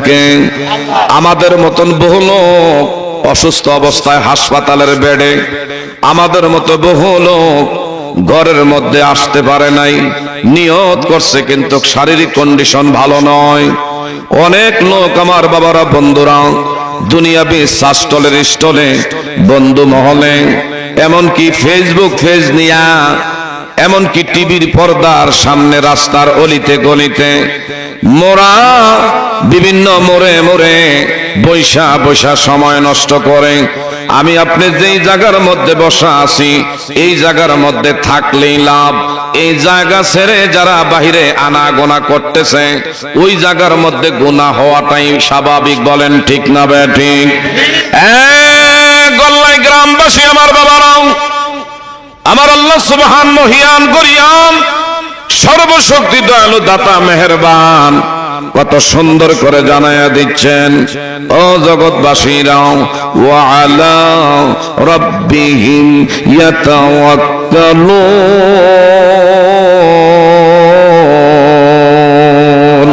কে আমাদের মতন বহু লোক অসুস্থ অবস্থায় হাসপাতালের বেডে, আমাদের মতো বহু লোক ঘরের মধ্যে আসতে পারে নাই, নিয়ত করছে কিন্তু শারীরিক কন্ডিশন ভালো নয়। অনেক লোক আমার বাবারা বন্ধুরা দুনিয়াবি শাস্টলের স্টলে, বন্ধু মহলে, এমনকি ফেসবুক পেজ নিয়া, এমনকি টিভির পর্দার সামনে, রাস্তার অলিতে গলিতে মোরা বিভিন্ন মোড়ে মোড়ে বৈশা বৈশা সময় নষ্ট করে। আমি আপনি যেই জায়গার মধ্যে বসা আছি এই জায়গার মধ্যে থাকলেই লাভ। এই জায়গা ছেড়ে যারা বাহিরে আনাগোনা করতেছে ওই জায়গার মধ্যে গুনাহ হওয়াটাই স্বাভাবিক। বলেন ঠিক না বেঠিক? গল্লাই গ্রামবাসী আমার বাবারাও, আমার আল্লাহ সুবহান মহিয়ান করিয়ান সর্বশক্তি দয়ালু দাতা মেহেরবান কত সুন্দর করে জানায়া দিচ্ছেন, ও জগৎবাসীরাও, ওয়া আলা রাব্বিহিম ইয়াতাওয়াক্কালুন।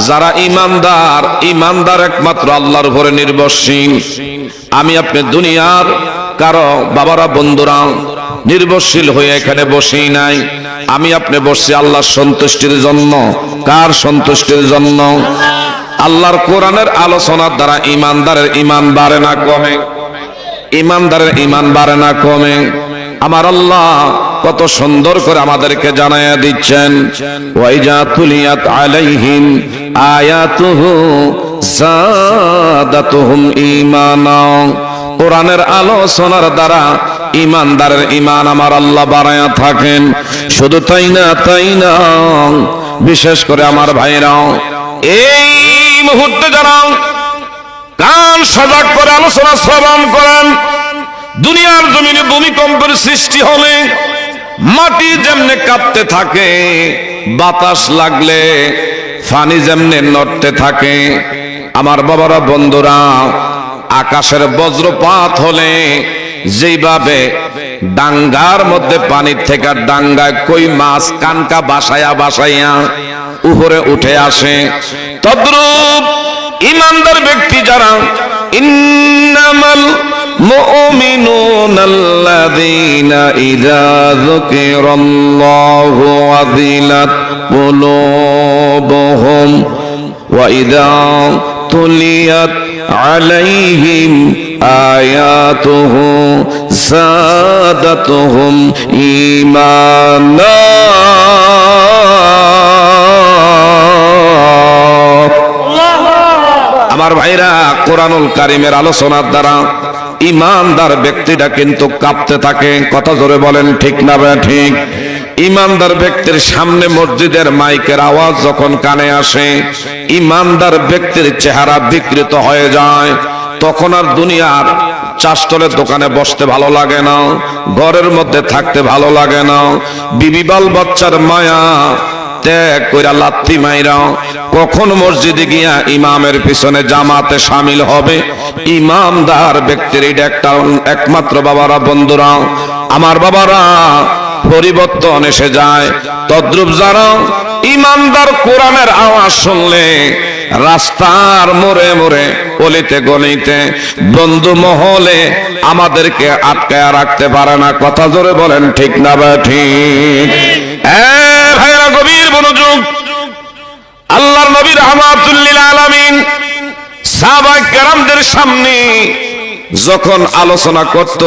যারা ইমানদার, ইমানদার একমাত্র আল্লাহর উপরে নির্ভরশীল। আমি আপনি দুনিয়ার কারো বাবারা বন্ধুরা নির্ভরশীল হয়ে এখানে বসেই নাই। আমি আপনি বসছি আল্লাহর সন্তুষ্টির জন্য। কার সন্তুষ্টির জন্য? আল্লাহর কোরআনের আলোচনার দ্বারা ইমানদারের ইমান বাড়ে না কমে? ইমানদারের ইমান বাড়ে না কমে? আমার আল্লাহ কত সুন্দর করে আমাদেরকে জানায়া দিচ্ছেন, ওয়াইজা তুলিয়াত আলাইহিম আয়াতুহু যাদাতুহুম ঈমানা। কোরআনের আলোচনার দ্বারা ইমানদারের ইমান আমার আল্লাহ বাড়ায়া থাকেন। শুধু তাই না, তাই না, বিশেষ করে আমার ভাইরা এই মুহূর্তে যারা কান সজাগ করে আলোচনা শ্রবণ করেন, দুনিয়ার জমিনে ভূমিকম্পের সৃষ্টি হলে মাটি যেমনে কাঁপতে থাকে, বাতাস লাগলে পানি যেমনে নড়তে থাকে, আমার বাবারা বন্ধুরা আকাশের বজ্রপাত হলে যেইভাবে ডাঙ্গার মধ্যে পানির থেকে ডাঙ্গায় কই মাছ কানকা বাসায়া বাসাইয়া উপরে উঠে আসে, তদ্রূপ ইমানদার ব্যক্তি যারা, ইন্নামাল মুমিনুনাল্লাযীনা ইযা যুকিরাল্লাহু ওয়াজিলাত কুলুবুহুম ওয়া ইযা তুলিয়াত আলাইহিম আয়াতুহু যাদাতুহুম ঈমানা। আমার ভাইরা কোরআনুল কারীমের আলোচনার দ্বারা ইমানদার ব্যক্তিটা কিন্তু কাঁপতে থাকে। কথা জোরে বলেন ঠিক না ঠিক? ইমানদার ব্যক্তির সামনে মসজিদের মাইকের আওয়াজ যখন কানে আসে, ইমানদার ব্যক্তির চেহারা বিকৃত হয়ে যায়। তখন আর দুনিয়ার চাষতলের দোকানে বসতে ভালো লাগে না, ঘরের মধ্যে থাকতে ভালো লাগে না। বিবি বাল বাচ্চার মায়া ত্যাগ কইরা লাত্তি মাইরা কখন মসজিদে গিয়া ইমামের পিছনে জামাতে শামিল হবে? ইমামদার ব্যক্তির এটা একটা একমাত্র বাবারা বন্ধুরা আমার বাবারা পরিবর্তন এসে যায়। তদ্রূপ যারা ইমানদার কোরআনের আওয়াজ শুনলে রাস্তার মোড়ে মোড়ে অলিতে গলিতে বন্ধু মহলে আমাদেরকে আটকায়া রাখতে পারে না। কথা জোরে বলেন ঠিক না বা ঠিক? ভাইরা গভীর মনোযোগ। আল্লাহর নবী রাহমাতুল লিল আলামিন সাহাবায়ে কেরামদের সামনে যখন আলোচনা করত,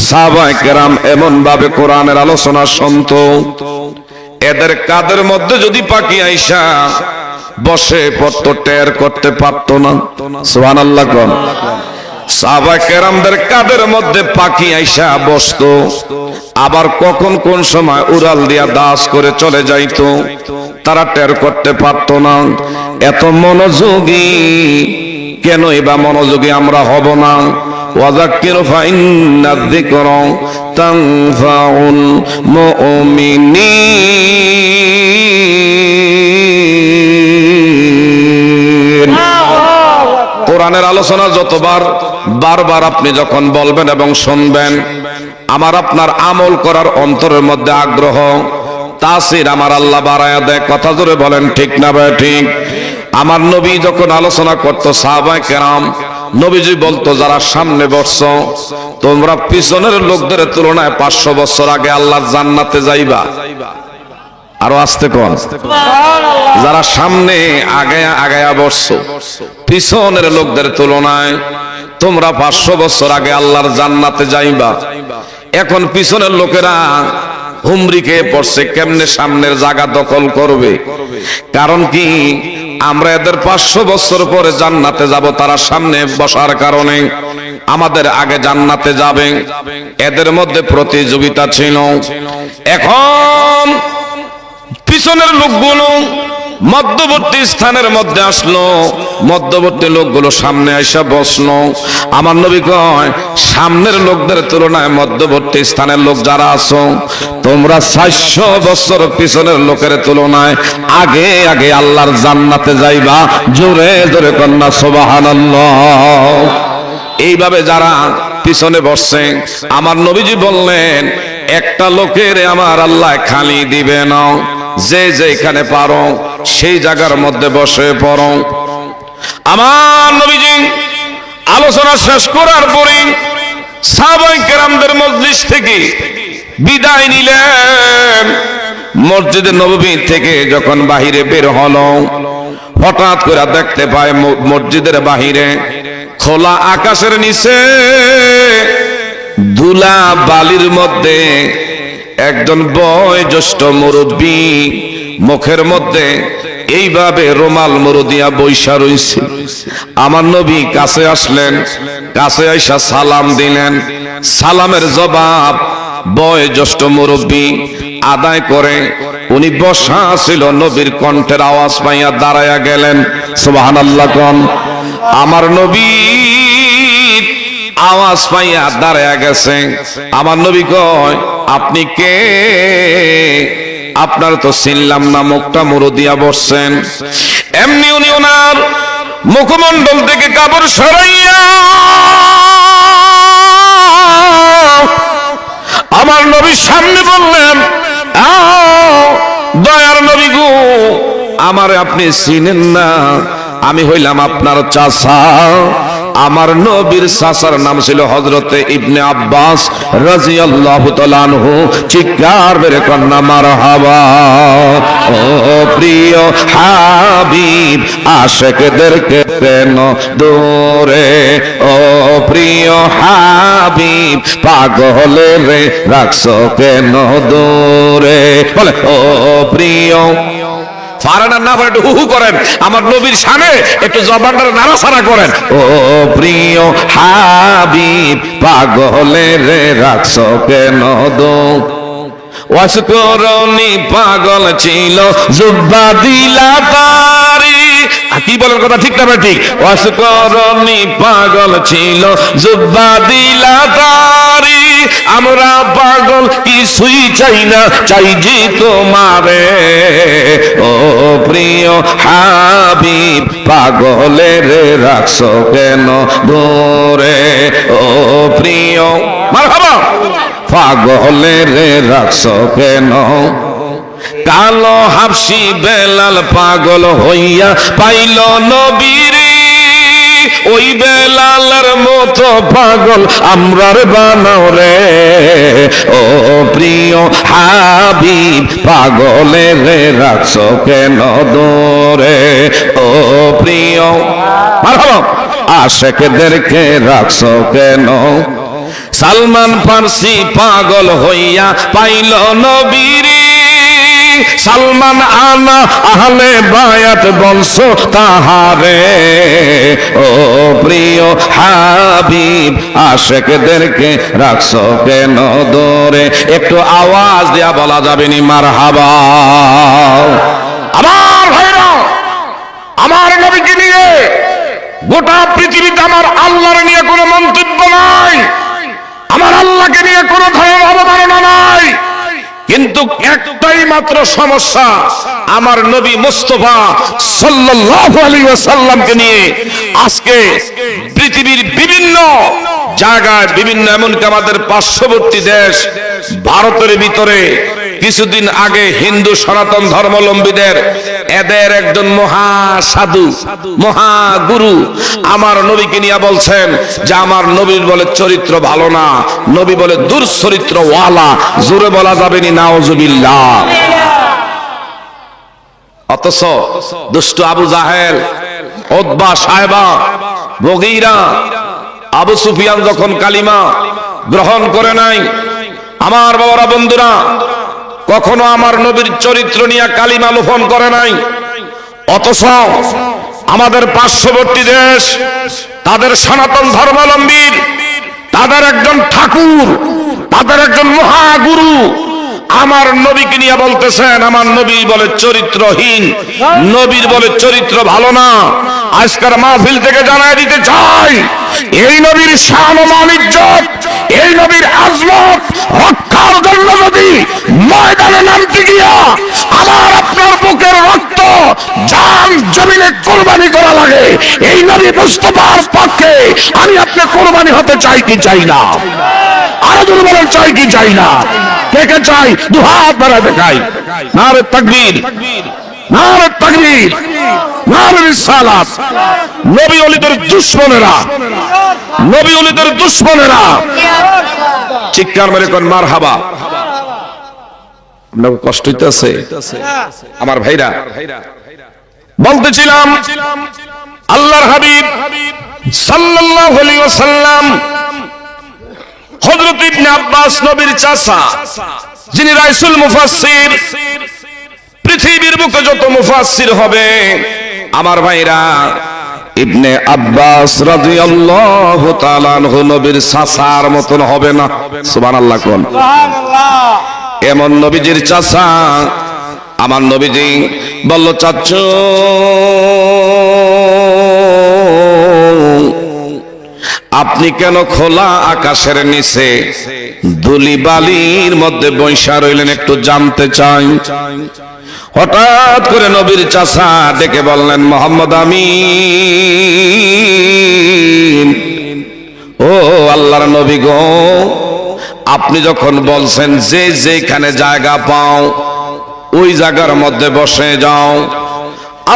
সাহাবায়ে কেরাম এমন ভাবে কোরআনের আলোচনা শুনত, এদের কাদের মধ্যে যদি পাখি আইসা বসে পড়তো টের করতে পারতো না। সুবহানাল্লাহ কোন? সাহাবায়ে কেরামদের কাদের মধ্যে পাখি আইসা বসতো, আবার কখন কোন সময় উড়াল দিয়া দাস করে চলে যাইতো, তারা টের করতে পারতো না। এত মনোযোগী কেন? এবার মনোযোগী আমরা হব না। ওয়াযাক্কির ফাইন্নায যিকরা তানফাউল মুমিনিন। কোরআনের আলোচনা যতবার বারবার আপনি যখন বলবেন এবং শুনবেন, আমার আপনার আমল করার অন্তরের মধ্যে আগ্রহ, তাসির আমার আল্লাহ বাড়ায়া দেয়। কথা জোরে বলেন ঠিক না ভাই ঠিক? আমার নবী যখন আলোচনা করতো সাহাবায়ে কেরাম, নবীজি বলতো যারা সামনে বসছো তোমরা পিছনের লোকদের তুলনায় 500 বছর আগে আল্লাহর জান্নাতে যাইবা। আরো আস্তে কোন, যারা সামনে আগায়া বসছো পিছনের লোকদের তুলনায় তোমরা 500 বছর আগে আল্লাহর জান্নাতে যাইবা। এখন পিছনের লোকেরা হুমরি খেয়ে পড়ছে কেমনে সামনের জায়গা দখল করবে। কারণ কি, আমরা এদের 500 বছর পরে জান্নাতে যাব, তারা সামনে বসার কারণে আমাদের আগে জান্নাতে যাবে। এদের মধ্যে প্রতিযোগিতা ছিল। এখন পিছনের লোকগুলো মধ্যবর্তী স্থানের মধ্যে আসলো, মধ্যবর্তী লোকগুলো সামনে আইসা বসলো। আমার নবী কয় সামনের লোকদের তুলনায় মধ্যবর্তী স্থানের লোক যারা আছো তোমরা 400 বছর পিছনের লোকের তুলনায় আগে আগে আল্লাহর জান্নাতে যাইবা। জোরে জোরে কন্যা সুবহানাল্লাহ। এইভাবে যারা পিছনে বসছে আমার নবীজি বললেন একটা লোকের আমার আল্লাহ খালি দিবে না, যে যেখানে পারো সেই জায়গার মধ্যে বসে পড়ো। আমার নবীজি আলোচনা শেষ করার পরে সাহাবায়ে কেরামদের মজলিস থেকে বিদায় নিলেন। মসজিদে নববী থেকে যখন বাহিরে বের হলো, হঠাৎ করে দেখতে পায় মসজিদের বাহিরে খোলা আকাশের নিচে ধুলা বালির মধ্যে একজন বয়োজ্যেষ্ঠ মুরব্বী মুখের মধ্যে এইভাবে রুমাল মুড়ো দিয়া বৈশা রইছে। আমার নবী কাছে আসলেন, কাছে আইসা সালাম দিলেন। সালামের জবাব বয়োজ্যেষ্ঠ মুরব্বী আদায় করে উনি বসা ছিল, নবীর কণ্ঠের আওয়াজ পাইয়া দাঁড়ায়া গেলেন। সুবহানাল্লাহ কোন। আমার নবী আওয়াজ পাইয়া দাঁড়ায়া গেছে। আমার নবী কয় আপনি কে? আপনার তো চিনলাম না, মুখটা মুড়ো দিয়া বসছেন। এমনি উনি ওনার মুখমণ্ডল থেকে কাপড় সরাইয়া আমার নবীর সামনে বললেন, দয়ার নবী গো, আমারে আপনি চিনেন না? আমি হইলাম আপনার চাচা। আমার নবীর চাচার নাম ছিল হযরতে ইবনে আব্বাস রাদিয়াল্লাহু তাআলা আনহু। চিৎকার মেরে কন্যা মারহাবা। ও প্রিয় হাবিব আশিকদেরকে কেন দূরে, ও প্রিয় হাবিব পাগলের রাখছো কেন দূরে। বলে ও প্রিয় ফারানার না একটু হু করেন, আমার নবীর সামনে একটু জবানটা নাড়াচাড়া করেন। ও প্রিয় হাবিব পাগলের রাখছো কেন দূরে। ওয়াসকরণী পাগল ছিল জুব্বা দিলা তারি। কি বলেন কথা ঠিক না ঠিক? ওয়াসকরণী পাগল ছিল জুব্বা দিলা তারি। আমরা পাগল কিছুই চাই না, চাই যে তোমারে। ও প্রিয় হাবিব পাগলের রাখছো কেন দূরে। ও প্রিয় মারহাবা পাগলের রাখছো কেন। কালো হাবশি বেলাল পাগল হইয়া পাইল নবীরে। ওই বেলালের মতো পাগল আমরার বানাও রে। ও প্রিয় হাবিব পাগলের রাখছো কেন দূরে। ও প্রিয় মারহাবা আশিকদেরকে রাখছো কেন। সালমান ফার্সি পাগল হইয়া পাইল নবীরে। সালমান আনা আহলে বায়াত বংশ তাহারে। ও প্রিয় হাবিব আশিকদেরকে রাখছো কেন দূরে। একটু আওয়াজ দিয়া বলা যাবে নি মারহাবা। আমার ভাইরা, আমার নবীকে নিয়ে গোটা পৃথিবীতে আমার আল্লাহর নিয়ে কোনো মন্তব্য নাই, আমার আল্লাহকে নিয়ে কোনো ধরনের অবমাননা নাই। কিন্তু একটাই মাত্র সমস্যা, আমার নবী মুস্তাফা সাল্লাল্লাহু আলাইহি ওয়াসাল্লামকে নিয়ে আজকে পৃথিবীর বিভিন্ন জায়গায়, বিভিন্ন এমনকি আমাদের পার্শ্ববর্তী দেশ ভারতের ভিতরে কিছুদিন আগে হিন্দু সনাতন ধর্মাবলম্বীদের এদের একজন মহা সাধু, মহা গুরু আমার নবীকে নিয়ে বলছেন যে আমার নবীর বলে চরিত্র ভালো না, নবী বলে দুর্চরিত্র ওয়ালা। জোরে বলা যাবে না নাউজুবিল্লাহ। অথচ দুষ্ট আবু জাহেল, উতবা, সায়বা, মুগীরা, আবু সুফিয়ান যখন কালিমা গ্রহণ করে নাই, আমার বাবারা বন্ধুরা কখনো আমার নবীর চরিত্র নিয়ে কালিমা লোপন করে নাই। অথচ আমাদের পার্শ্ববর্তী দেশ তাদের সনাতন ধর্মাবলম্বীর তাদের একজন ঠাকুর, তাদের একজন মহাগুরু আমার নবীকে নিয়ে বলতেছেন আমার নবী বলে চরিত্রহীন, নবীর বলে চরিত্র ভালো না। আজকের মাহফিল থেকে জানাই দিতে চাই, এই নবীর শান ও মান ইজ্জত, এই নবীর আজমত রক্ষার জন্য যদি ময়দানে নামতে গিয়া আমার আপনার বুকের রক্ত জান জমিনে কোরবানি করা লাগে, এই নবী মুস্তাফার পক্ষে আমি আপনি কোরবানি হতে চাই কি চাই না? আরো জোরে বলেন চাই কি চাই না? কে কে চাই? দুহাত বাড়ায় দেখাই। নারে তাকবীর, নারে তাকবীর, নারে রিসালাত। নবী ওলিদের দুশমনেরা, নবী ওলিদের দুশমনেরা চিৎকার মেরে কোন মারহাবা। আপনার কষ্ট হইতেছে আমার ভাইরা? বলতেছিলাম আল্লাহর হাবিব সাল্লাল্লাহু আলাইহি ওয়াসাল্লাম হযরত ইবনে আব্বাস নবীর চাচা, যিনি রাইসুল মুফাসসির, পৃথিবীর বুকে যত মুফাসসির হবে আমার ভাইরা ইবনে আব্বাস রাদিয়াল্লাহু তাআলা আনহু নবীর চাচার মতন হবে না। সুবহানাল্লাহ কোন। সুবহানাল্লাহ। এমন নবীজির চাচা আমার নবীজি বলল, চাচু আপনি কেন খোলা আকাশের নিচে ধুলি বালির মধ্যে বৈশা রইলেন, একটু জানতে চাই। হঠাৎ করে নবীর চাচা ডেকে বললেন, মোহাম্মদ আমিন, ও আল্লাহর নবী গো, আপনি যখন বলছেন যে যেখানে জায়গা পাও ওই জায়গার মধ্যে বসে যাও,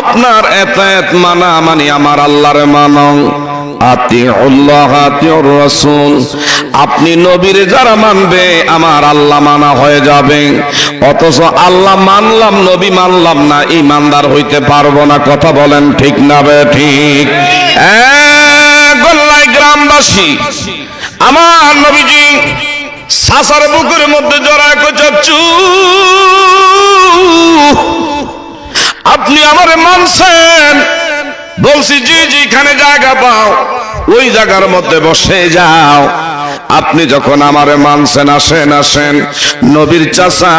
আপনার এত মানা মানি আমার আল্লাহর মানো, আতিউল্লাহ আতিউর রাসূল, আপনি নবীর যারা মানবে আমার আল্লাহ মানা হয়ে যাবে। অথচ আল্লাহ মানলাম নবী মানলাম না, ঈমানদার হইতে পারবো না। কথা বলেন ঠিক না বে ঠিক? গোল্লাই গ্রামবাসী আমার নবীজি সাসার বুকের মধ্যে জড়ায় কই, চাচু আপনি আমারে মানছেন? বলছি জি, যেখানে জায়গা পাও ওই জায়গার মধ্যে বসে যাও। আপনি যখন আমারে মানছেন, আসেন আসেন। নবীর চাচা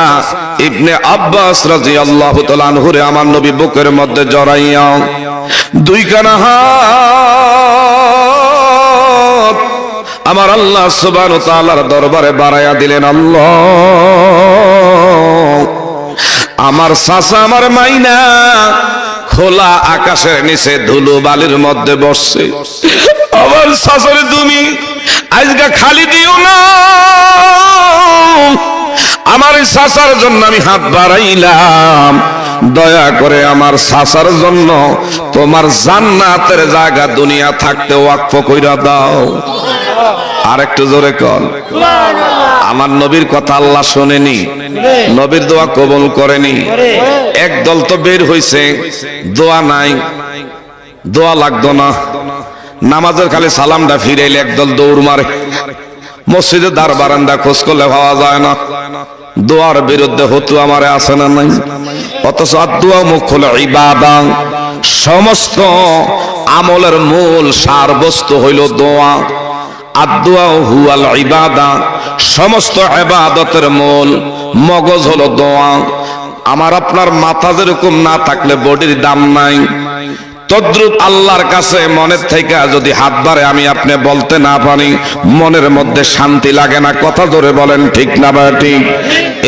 ইবনে আব্বাস রাদিয়াল্লাহু তাআলা আনহুরে আমার নবী বুকের মধ্যে জড়াইয়া দুইখানা হাত আমার আল্লাহ সুবহানাহু ওয়া তাআলার দরবারে বাড়াইয়া দিলেন। আল্লাহ, আমার চাচা আমার মাইনা খোলা আকাশের নিচে ধুলো বালির মধ্যে বসছে, আমার চাচারে তুমি আজকে খালি দিও না। আমার চাচার জন্য আমি হাত বাড়াইলাম, দয়া করে আমার চাচার জন্য তোমার জান্নাতের জায়গা দুনিয়া থাকতে ওয়াকফ কইরা দাও। আর একটু জোরে কর। আমার নবীর কথা আল্লাহ শোনেনি, নবীর দোয়া কবুল করেনি। একদল তো বের হইছে, দোয়া নাই, দোয়া লাগতো না, নামাজের খালি সালামটা ফিরাইলে একদল দৌড় মারে। মসজিদে দ্বার বারান্দা খোঁজ করলে পাওয়া যায় না। দোয়ার বিরুদ্ধে হতু আমারে আছে না নাই? অথচ দোয়া মুখল ইবাদা, সমস্ত আমলের মূল সারবস্তু হইল দোয়া। আদ-দুআ হুয়াল ইবাদা, সমস্ত ইবাদতের মূল মগজ হলো দোয়া। আমার আপনার মাথা যেরকম না থাকলে বডির দাম নাই, তদ্রুপ আল্লাহর কাছে মনের থেকে যদি হাত বাড়ে আমি আপনি বলতে না পারি, মনের মধ্যে শান্তি লাগে না। কথা জোরে বলেন ঠিক না বা ঠিক?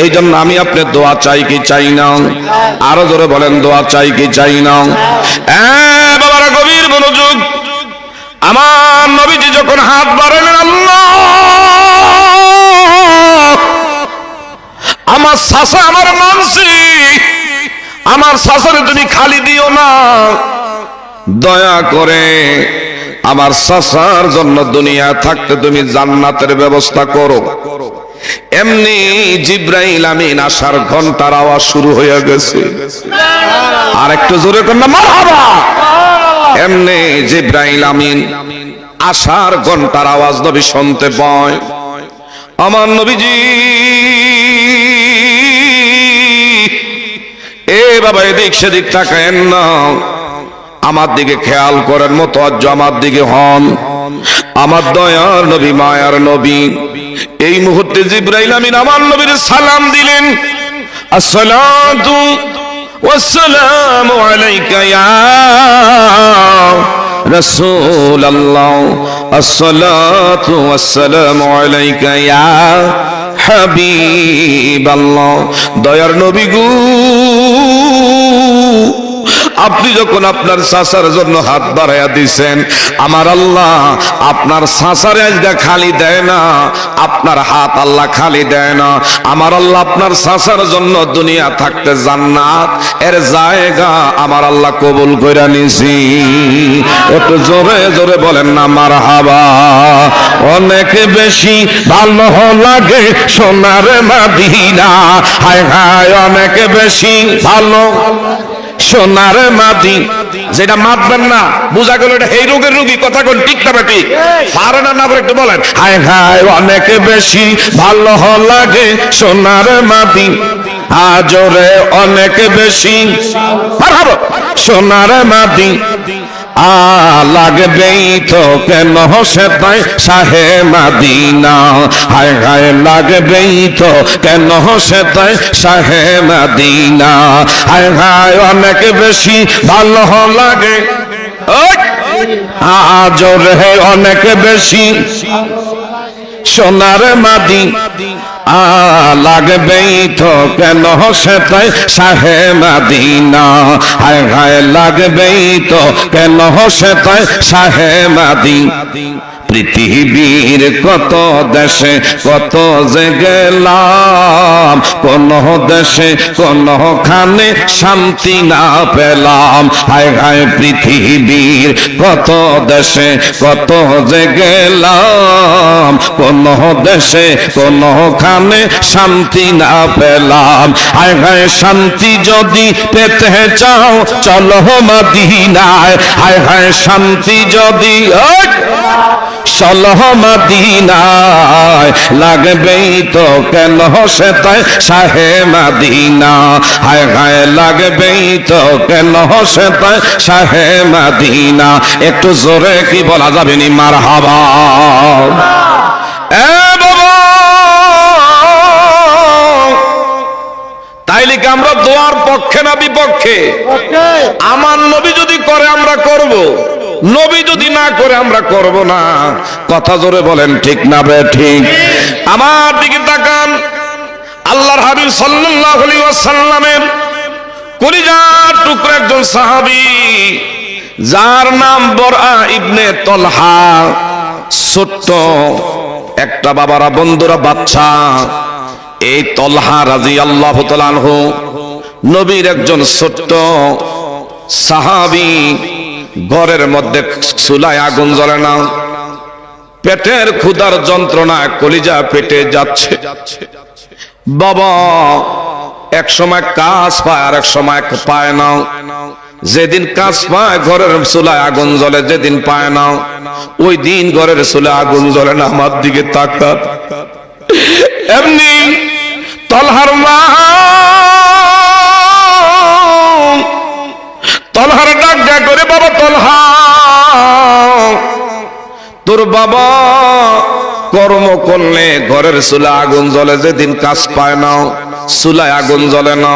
এই জন্য আমি আপনি দোয়া চাই কি চাই না? আরো জোরে বলেন, দোয়া চাই কি চাই না? বাবারা গভীর মনোযোগ। আমার নবীজি যখন হাত বাড়ালেন, আল্লাহ আমার চাচা আমার মানছি, আমার চাচারে তুমি খালি দিও না, দয়া করে আমার চাচার জন্য দুনিয়া থাকতে তুমি জান্নাতের ব্যবস্থা করো। এমনি জিব্রাইল আমিন আসার ঘন্টার আওয়াজ শুরু হয়ে গেছে। আর একটু জোরে কর না মারহাবা। এমনি জিব্রাইল আমিন আসার ঘন্টার আওয়াজ নবী শুনতে পায়। আমার নবীজি এ বাবা এদিক সেদিক তাকায়েন না, আমার দিকে খেয়াল করার মতো আজ আমার দিকে হন। আমার দয়ার নবী মায়ার নবী এই মুহূর্তে জিব্রাইল আমিন আমার নবীর সালাম দিলেন, আসসালাতু ওয়াসসালামু আলাইকা ইয়া রাসূলুল্লাহ, আসসালাতু ওয়াসসালামু আলাইকা ইয়া হাবিবাল্লাহ। দয়ার নবী গো, আপনি যখন আপনার চাচার জন্য হাত বাড়াইয়া দিছেন, আমার আল্লাহ আপনার চাচারে আজকে খালি দেয় না, আপনার হাত আল্লাহ খালি দেয় না। আমার আল্লাহ আপনার চাচার জন্য দুনিয়া থাকতে জান্নাত এর জায়গা আমার আল্লাহ কবুল কইরা নিছি। একটু জোরে জোরে বলেন না মারহাবা। অনেক বেশি ভালো লাগে সোনার মদিনা, হায় হায় অনেক বেশি ভালো সোনার মাদি। যেটা মাতবেন না বুঝা গেল এটা এই রোগের রোগী, কথা কোন ঠিক না বেটি পারে না, না একটু বলেন হায় হায় অনেক বেশি ভালো লাগে সোনার মাদি, আজরে অনেক বেশি সোনার মাদি। লাগবেই তো কেন সেটাই শাহে মাদিনা, হায় হায় লাগবেই তো কেন সেটাই শাহে মাদিনা, হায় হায় অনেক বেশি ভালো লাগে আজরে অনেক বেশি সোনার মাদি, লাগবেই তো কেন সেটাই শাহে মাদিনা, হায় হায় লাগবেই তো কেন সেটাই শাহে মাদি। পৃথিবীর কত দেশে কত যে গেলাম, কোন দেশে কোনখানে শান্তি না পেলাম, হায় হায় পৃথিবীর কত দেশে কত যে গেলাম, কোন দেশে কোনখানে শান্তি না পেলাম, হায় হায় শান্তি যদি পেতে চাও চলো মদিনায়, হায় হায় শান্তি যদি চলো মদিনায়, লাগবেই তো কেন সেটাই শাহে মাদিনা, হায় হায় লাগবেই তো কেন সেটাই শাহে মাদিনা। একটু জোরে কি বলা যাবে নি মারহাবা। এ বাবা তাইলে কি আমরা দোয়ার পক্ষে না বিপক্ষে? আমার নবী যদি করে আমরা করব, নবী যদি না করে আমরা করব না। কথা জোরে বলেন ঠিক না বে ঠিক? আমার দিকে তাকান, আল্লাহর হাবিব সাল্লাল্লাহু আলাইহি ওয়াসাল্লামের কলিজার টুকরা একজন সাহাবী, যার নাম বরআ ইবনে তলহা। ছোট্ট একটা বাবারা বন্ধুরা বাচ্চা, এই তলহা রাদিয়াল্লাহু তাআলা আনহু নবীর একজন ছোট্ট সাহাবী। ঘরের মধ্যে চুলায় আগুন জ্বলে না, পেটের ক্ষুধার যন্ত্রণায় কলিজা পেটে যাচ্ছে। বাবা এক সময় কাজ পায় আর এক সময় পায় না। যেদিন কাজ পায় ঘরের চুলায় আগুন জ্বলে, যেদিন পায় না ওই দিন ঘরের চুলায় আগুন জ্বলে না। আমার দিকে তাকা। এমনি তলহার মা তলহার ডাক ডাক করে, বাবা তলহা তোর বাবা কর্ম করলে ঘরের চুলা আগুন জ্বলে, যেদিন কাজ পায় না চুলায় আগুন জ্বলে না।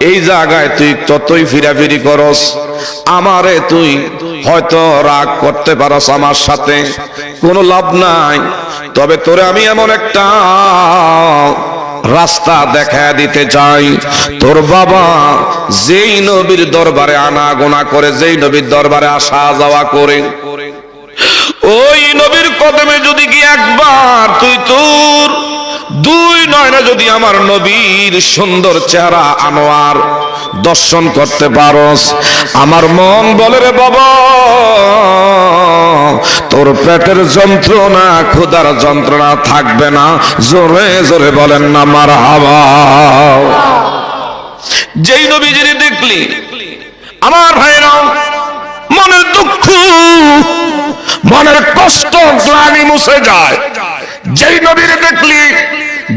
এই জায়গায় তুই ততই ফিরাফিরি করস, আমারে তুই হয়তো রাগ করতে পারস আমার সাথে, কোনো লাভ নাই। তবে তোরে আমি এমন একটা রাস্তা দেখা দিতে চাই। তোর বাবা যেই নবীর দরবারে আনা গোনা করে, যেই নবীর দরবারে আসা যাওয়া করে, ওই নবীর কদমে যদি কি একবার তুই তোর দুই নয়নে যদি আমার নবীর সুন্দর চেহারা আনোয়ার দর্শন করতে পারোস, আমার মন বলে রে বাবা তোর পেটের যন্ত্রণা ক্ষুধার যন্ত্রণা থাকবে না। জোরে জোরে বলেন না মারহাবা। যেই নবীজির দেখলি আমার ভাইরা মনের দুঃখ মনের কষ্ট গ্লানি মুছে যায়। যেই নবীর দেখলি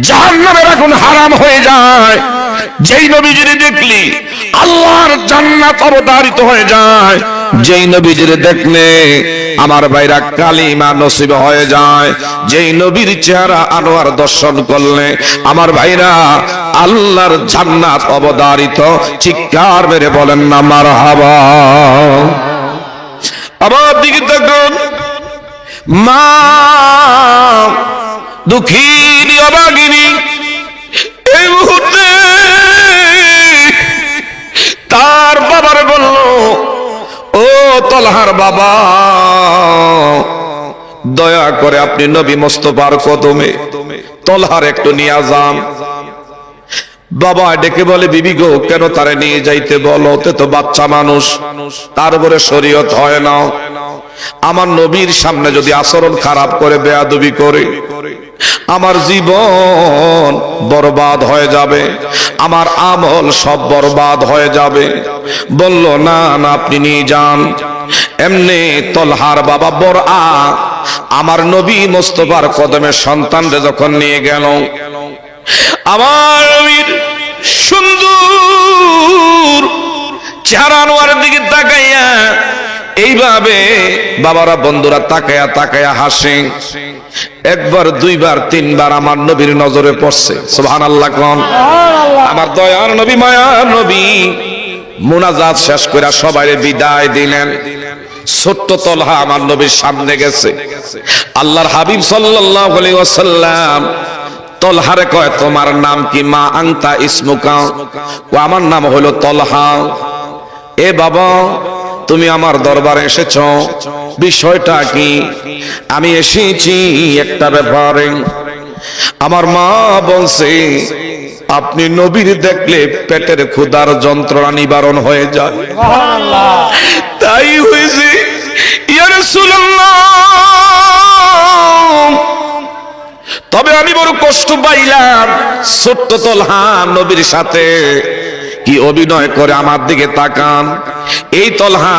জাহান্নামের আগুন হারাম হয়ে যায়। যেই নবীজির দেখলি আল্লাহর জান্নাত অবধারিত হয়ে যায়। যেই নবীজির দেখলে আমার ভাইরা কালিমা নসিব হয়ে যায়। যেই নবীর চেহারা আনোয়ার দর্শন করলে আমার ভাইরা আল্লাহর জান্নাত অবধারিত। চিৎকার মেরে বলেন না মারহাবা। আমার দিকে দেখুন, মা দুঃখিনী অভাগিনী এই মুহূর্তে তার বাবার বলল, ও তলহার বাবা দয়া করে আপনি নবী মুস্তাফার কদমে তলহার একটু নিয়ে যান। বাবা ডেকে বলে, বিবি গো কেন তারে নিয়ে যাইতে বলো? তে তো বাচ্চা মানুষ, তার উপরে শরীয়ত হয় না। আমার নবীর সামনে যদি আচরণ খারাপ করে বেয়াদবি করে আমার জীবন বরবাদ হয়ে যাবে, আমার আমল সব বরবাদ হয়ে যাবে। বলল না না আপনি নিয়ে যান। এমনি তলহার বাবা বরআ আমার নবী মুস্তাফার কদমে সন্তানরে যখন নিয়ে গেল, আমার নবীর সুন্দর চেহারা আনোয়ারের দিকে তাকাইয়া এইভাবে বাবারা বন্ধুরা তাকায়া তাকায়া হাসে। একবার দুইবার তিনবার আমার নবীর নজরে পড়ছে। সুবহানাল্লাহ কোন। আমার দয়ার নবী মায়ার নবী মুনাজাত শেষ করে সবাই বিদায় দিলেন। ছোট্ট তলহা আমার নবীর সামনে গেছে। আল্লাহর হাবিব সাল্লাল্লাহু আলাইহি ওয়াসাল্লাম তলহারে কয়, তোমার নাম কি? মা আনতা ইসমুকা। ও আমার নাম হলো তলহা। এ বাবা তুমি আমার দরবারে এসেছ, বিষয়টা কি? আমি এসেছি একটা ব্যাপারে। আমার মা বলছে আপনি নবীর দেখলে পেটের ক্ষুধার যন্ত্রণা নিবারণ হয়ে যায়। তাই হয়েছে ইয়া রাসূলুল্লাহ, তবে আমি বড় কষ্ট পাইলাম। ছোট্ট তলহা নবীর সাথে কি অভিনয় করে আমার দিকে তাকান। এই তলহা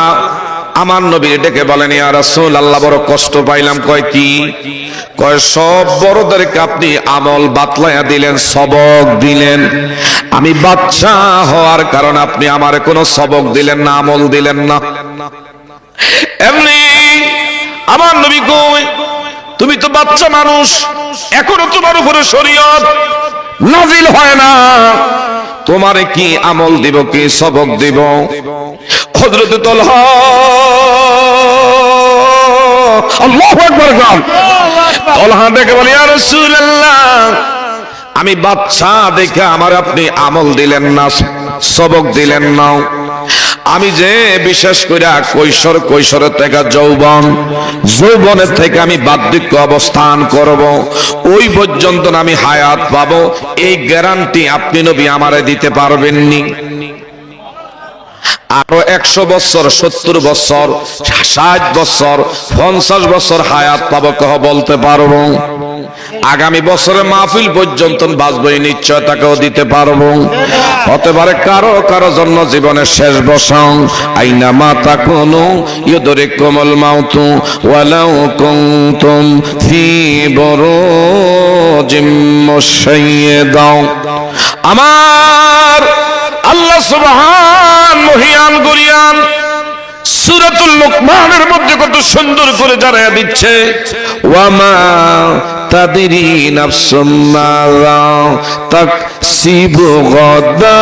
আমার নবীর ডেকে বলেন, ইয়া রাসূলুল্লাহ বড় কষ্ট পাইলাম। কয় কি? কয় সব বড়দেরকে আপনি আমল বাতলাইয়া দিলেন, সবক দিলেন। আমি বাচ্চা হওয়ার কারণে আপনি আমার কোনো সবক দিলেন না, আমল দিলেন না। এমনি আমার নবী কয়, তুমি তো বাচ্চা মানুষ, এখনো তোমার উপরে শরীয়ত নাজিল হয় না, তোমারে কি আমল দিব, কি সবক দিব? হযরত তলহা আল্লাহু আকবার গান তলহা দেখে বলে, ইয়া রাসূলুল্লাহ আমি বাচ্চা দেখে আমার আপনি আমল দিলেন না, সবক দিলেন না। আমি যে বিশেষ করে কৈশোরের থেকে যৌবনের থেকে আমি বার্ধক্য অবস্থান করব, ওই পর্যন্ত আমি হায়াত পাবো, এই গ্যারান্টি আপনি নবী আমারে দিতে পারবেননি। আরো 100 বছর, 70 বছর, 60 বছর, 50 বছর হায়াত পাবো কহ বলতে পারবো। আগামী বছরের মাহফিল পর্যন্ত বাঁচবো এই নিশ্চয়তাকেও দিতে পারবো। হতে পারে কারো কারো জন্য জীবনের শেষ বসং আইনা মাতা কোনো ইউদরিকুমুল মাউতু ওয়ালাউ কুনতুম ফি বুরুজিম মুশাইয়্যিদা। আমার আল্লাহ সুবহান মহিয়ান গরিয়ান সূরাতুল লুকমানের মধ্যে কত সুন্দর করে জানায়া দিচ্ছে, ওয়ামা তাদরি নাফসুম মাযা তাকসিবু গাদা।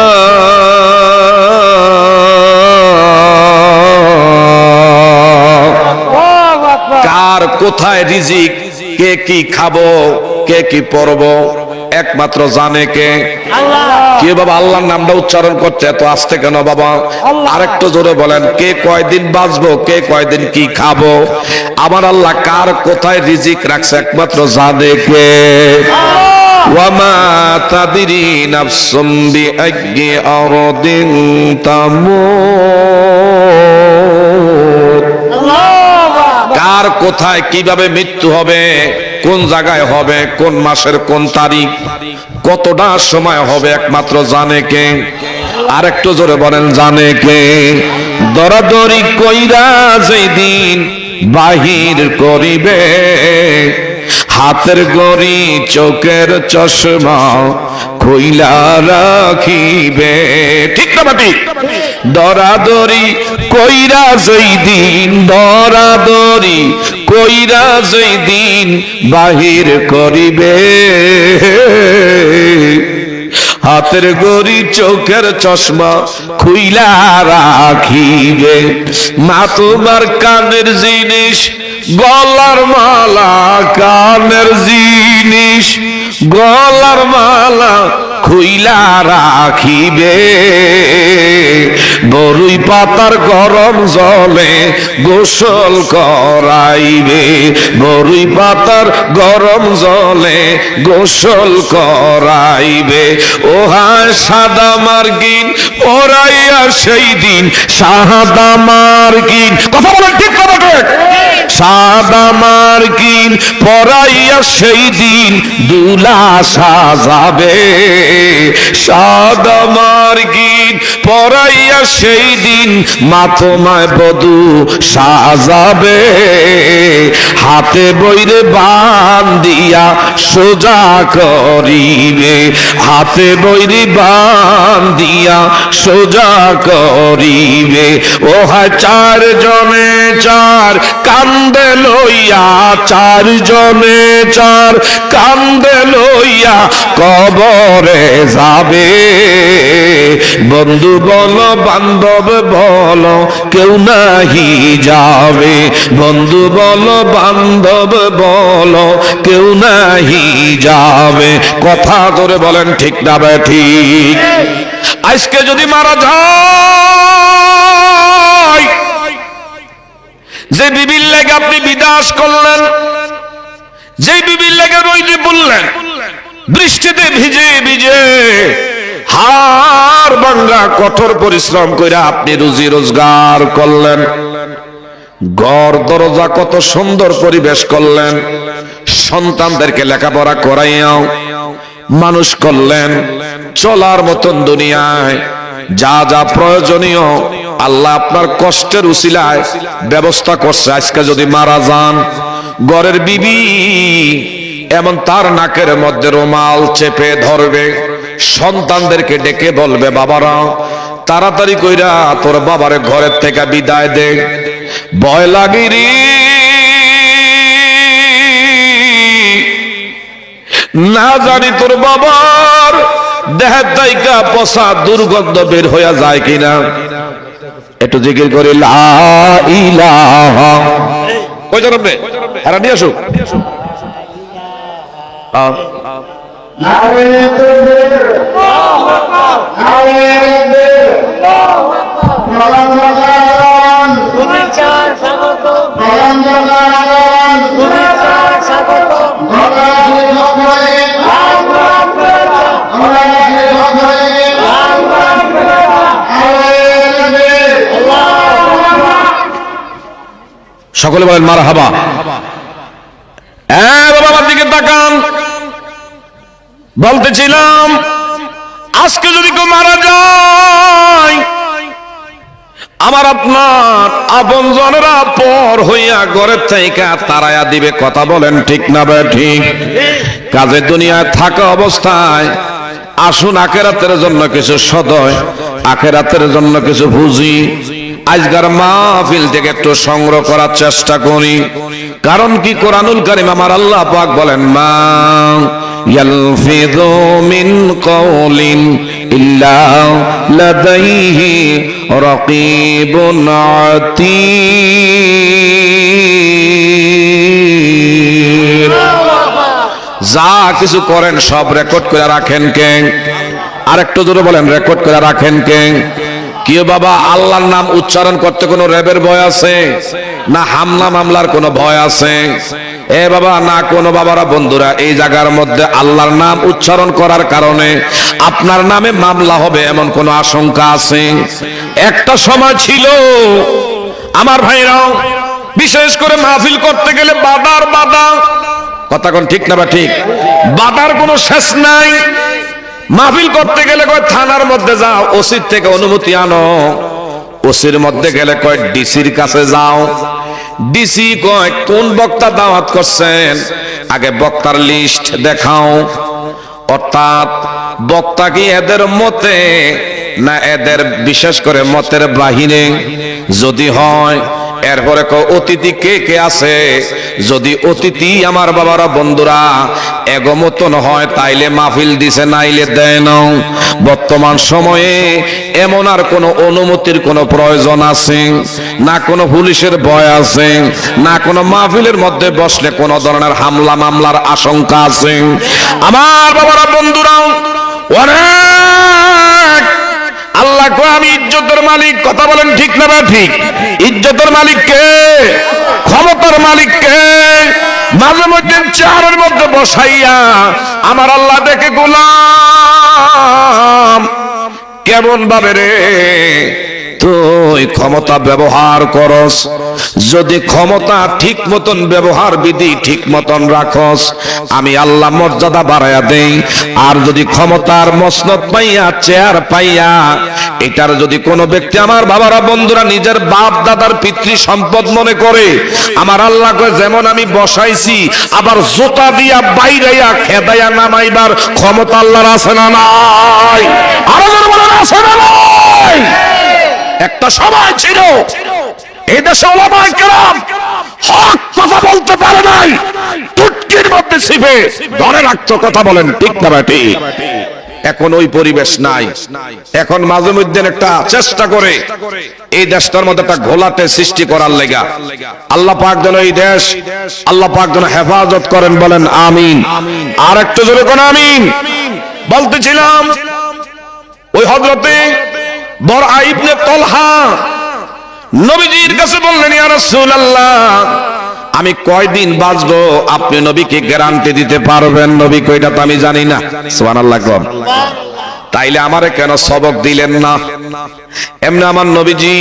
কার কোথায় রিজিক, কে কি খাবো, কে কি পরবো, একমাত্র জানে কে? কে বাবা আল্লাহর নামটা উচ্চারণ করতে এত আস্তে কেন বাবা? আরেকটু জোরে বলেন, কে কয়দিন বাঁচবো, কে কয়দিন কি খাবো? আমার আল্লাহ কার কোথায় রিজিক রাখছে একমাত্র জানে কে? ওয়া মা তাদরি নাফসুম বিআইয়ি আরদিন তামুত। কার কোথায় কিভাবে মৃত্যু হবে, কোন জায়গায় হবে, কোন মাসের কোন তারিখ, কতটা সময় হবে একমাত্র জানে কে? আর একটু জোরে বলেন, জানে কে? দরাদরি কইরা যেদিন বাহির করিবে, হাতের গড়ি চোখের চশমা খুইলা রাখিবে। ঠিক না ঠিক? দরাদরি কইরা যেদিন, দরাদরি কইরা যেদিন বাহির করিবে, হাতের গড়ি চোখের চশমা খুইলা রাখিবে। মা তোমার কানের জিনিস, গলার মালা, কানের জিনিস গলার মালা খুইলা রাখিবে। বরুই পাতার গরম জলে গোসল করাইবে, বরুই পাতার গরম জলে গোসল করাইবে। ও হায় সাদা মার্গিন পরাইয়া সেই দিন, সাদা মার্গিন, কথা বলেন ঠিক কথা ঠিক? সাদা মার্গিন পরাইয়া সেই দিন দুলা সাজাবে, সাদা মার্গিন পরাইয়া সেই দিন মা তোমায় বধূ সাজাবে। হাতে বইরে বান্ধিয়া সোজা করিবে, হাতে বইরে বান্ধিয়া সোজা করিবে। ও হায় চার জনে চার কান্দে লইয়া, চার জনে চার কান্দে লইয়া কবরে যাবে। বন্ধু বলো বান্ধব বলো কেউ নাহি যাবে, বন্ধু বলো বান্ধব বলো কেউ নাহি যাবে। কথা ধরে বলেন ঠিক না ঠিক? আজকে যদি মারা যায়, যে বিবির লেগে আপনি বিদাস করলেন, যে বিবির লেগে রইতে বললেন, বৃষ্টিতে ভিজে ভিজে হাড় ভাঙা কঠোর পরিশ্রম করে আপনি রুজি রোজগার করলেন, ঘর দরজা কত সুন্দর পরিবেশ করলেন, সন্তানদেরকে লেখাপড়া করাইয়াও মানুষ করলেন, চলার মতন দুনিয়ায় যা যা প্রয়োজনীয় আল্লাহ আপনার কষ্টের উসিলায় ব্যবস্থা করছে। আজকে যদি মারা যান, ঘরের বিবি এমন তার নাকের মধ্যে রুমাল চেপে ধরবে, সন্তানদেরকে ডেকে বলবে, বাবারা তাড়াতাড়ি কইরা তোর বাবারে ঘরের থেকে বিদায় দে, ভয় লাগিরি না জানি তোর বাবার দেহের দায়িকা পচা দুর্গন্ধ বের হইয়া যায় কিনা। একটু জিকির করে লা ইলাহা, কই যাবেন রে? এরা নিয়ে আসুক। সকলে বলেন মারহাবা। বাবা আমার দিকে তাকান। বলতেছিলাম আজকে যদি কেউ মারা যায়, আমার আপনার আপনজনেরা পর হইয়া ঘরের থেকে তারায়া দিবে। কথা বলেন ঠিক না বে ঠিক? কাজে দুনিয়ায় থাকা অবস্থায় আসুন আখেরাতের জন্য কিছু সদয়, আখেরাতের জন্য কিছু বুঝি। আজকের মাহফিল থেকে একটু সংগ্রহ করার চেষ্টা করি। কারণ কি, কোরআনুল কারীম আমার আল্লাহ পাক বলেন, মা ইয়ালফিযু মিন কাওলিন ইল্লা লাদাইহি রাকীবুন আতীদ। যা কিছু করেন সব রেকর্ড করে রাখেন কে? আর একটু জোরে বলেন, রেকর্ড করে রাখেন কে? কেউ বাবা আল্লাহর নাম উচ্চারণ করতে কোনো র্যাবের ভয় আছে না হামলা মামলার কোনো ভয় আছে? এ বাবা, না কোনো বাবারা বন্ধুরা, এই জায়গার মধ্যে আল্লাহর নাম উচ্চারণ করার কারণে আপনার নামে মামলা হবে এমন কোন আশঙ্কা আছে? একটা সময় ছিল আমার ভাইরাও, বিশেষ করে মাহফিল করতে গেলে বাদার বাদা, কথা কোন ঠিক না বা ঠিক? বাদার কোনো শেষ নাই। মাহফিল করতে গেলে কয় থানার মধ্যে যাও, ওসির থেকে অনুমতি আনো। ওসির মধ্যে গেলে কয় ডিসির কাছে যাও। ডিসি কয় কোন বক্তা দাওয়াত করছেন, আগে বক্তার লিস্ট দেখাও। অর্থাৎ বক্তা কি এদের মতে না এদের বিশেষ করে মতের বাহিরে? যদি হয় এরপরে অতিথি কে কে আছে। যদি অতিথি আমার বাবারা বন্ধুরা এগমতন হয় তাইলে মাহফিল দিছে, নাইলে দেয় না। বর্তমান সময়ে এমন আর কোন অনুমতির কোন প্রয়োজন আছে না, কোন পুলিশের ভয় আছে না, কোন মাহফিলের মধ্যে বসলে কোন ধরনের হামলা মামলার আশঙ্কা আছে। আমার বাবারা বন্ধুরা, অনেক আল্লাহ কো আমি ইজ্জতের মালিক, কথা বলেন ঠিক না বা ঠিক? ইজ্জতের মালিক কে? ক্ষমতার মালিক কে? মাঝে মধ্যে চেয়ারের মধ্যে বসাইয়া আমার আল্লাহ দেখে গোলাম কেমন ভাবে রে তুই ক্ষমতা ব্যবহার করস। যদি ক্ষমতা ঠিক মতন ব্যবহার বিধি ঠিক মতন রাখস, আমি আল্লাহ মর্যাদা বাড়াইয়া দেই। আর যদি ক্ষমতার মসনদ পাইয়া, চেয়ার পাইয়া, এটার যদি কোনো ব্যক্তি আমার বাবারা বন্ধুরা নিজের বাপ দাদার পিতৃ সম্পদ মনে করে, আমার আল্লাহ যেমন আমি বসাইছি আবার জোতা দিয়া বাইরাইয়া খেদাইয়া নামাইবার ক্ষমতা আল্লাহর আছে না নাই? আরো জোরে বলেন, আছে না নাই? একটা সময় ছিল এই দেশে ওলামায়ে কেরাম হক কথা বলতে পারে নাই, টুটকির মধ্যে ছিপে ধরে রাখতো, কথা বলেন ঠিক না বেটি? এখন ওই পরিবেশ নাই। এখন মাঝে মধ্যে একটা চেষ্টা করে এই দেশটার মধ্যে একটা ঘোলাটে সৃষ্টি করার লেগা। আল্লাহ পাক যেন এই দেশ, আল্লাহ পাক যেন হেফাজত করেন, বলেন আমিন। আর একটু জোরে কোন আমিন। বলতেছিলাম ওই হযরতে বরআ ইবনে তলহা নবীজির কাছে বললেন, ইয়া রাসূলুল্লাহ আমি কয়দিন বাঁচবো, আপনি নবীকে গ্যারান্টি দিতে পারবেন? নবী কইটা তো আমি জানি না। সুবহানাল্লাহ। তাইলে আমারে কেন সবক দিলেন না? এমনি আমার নবীজি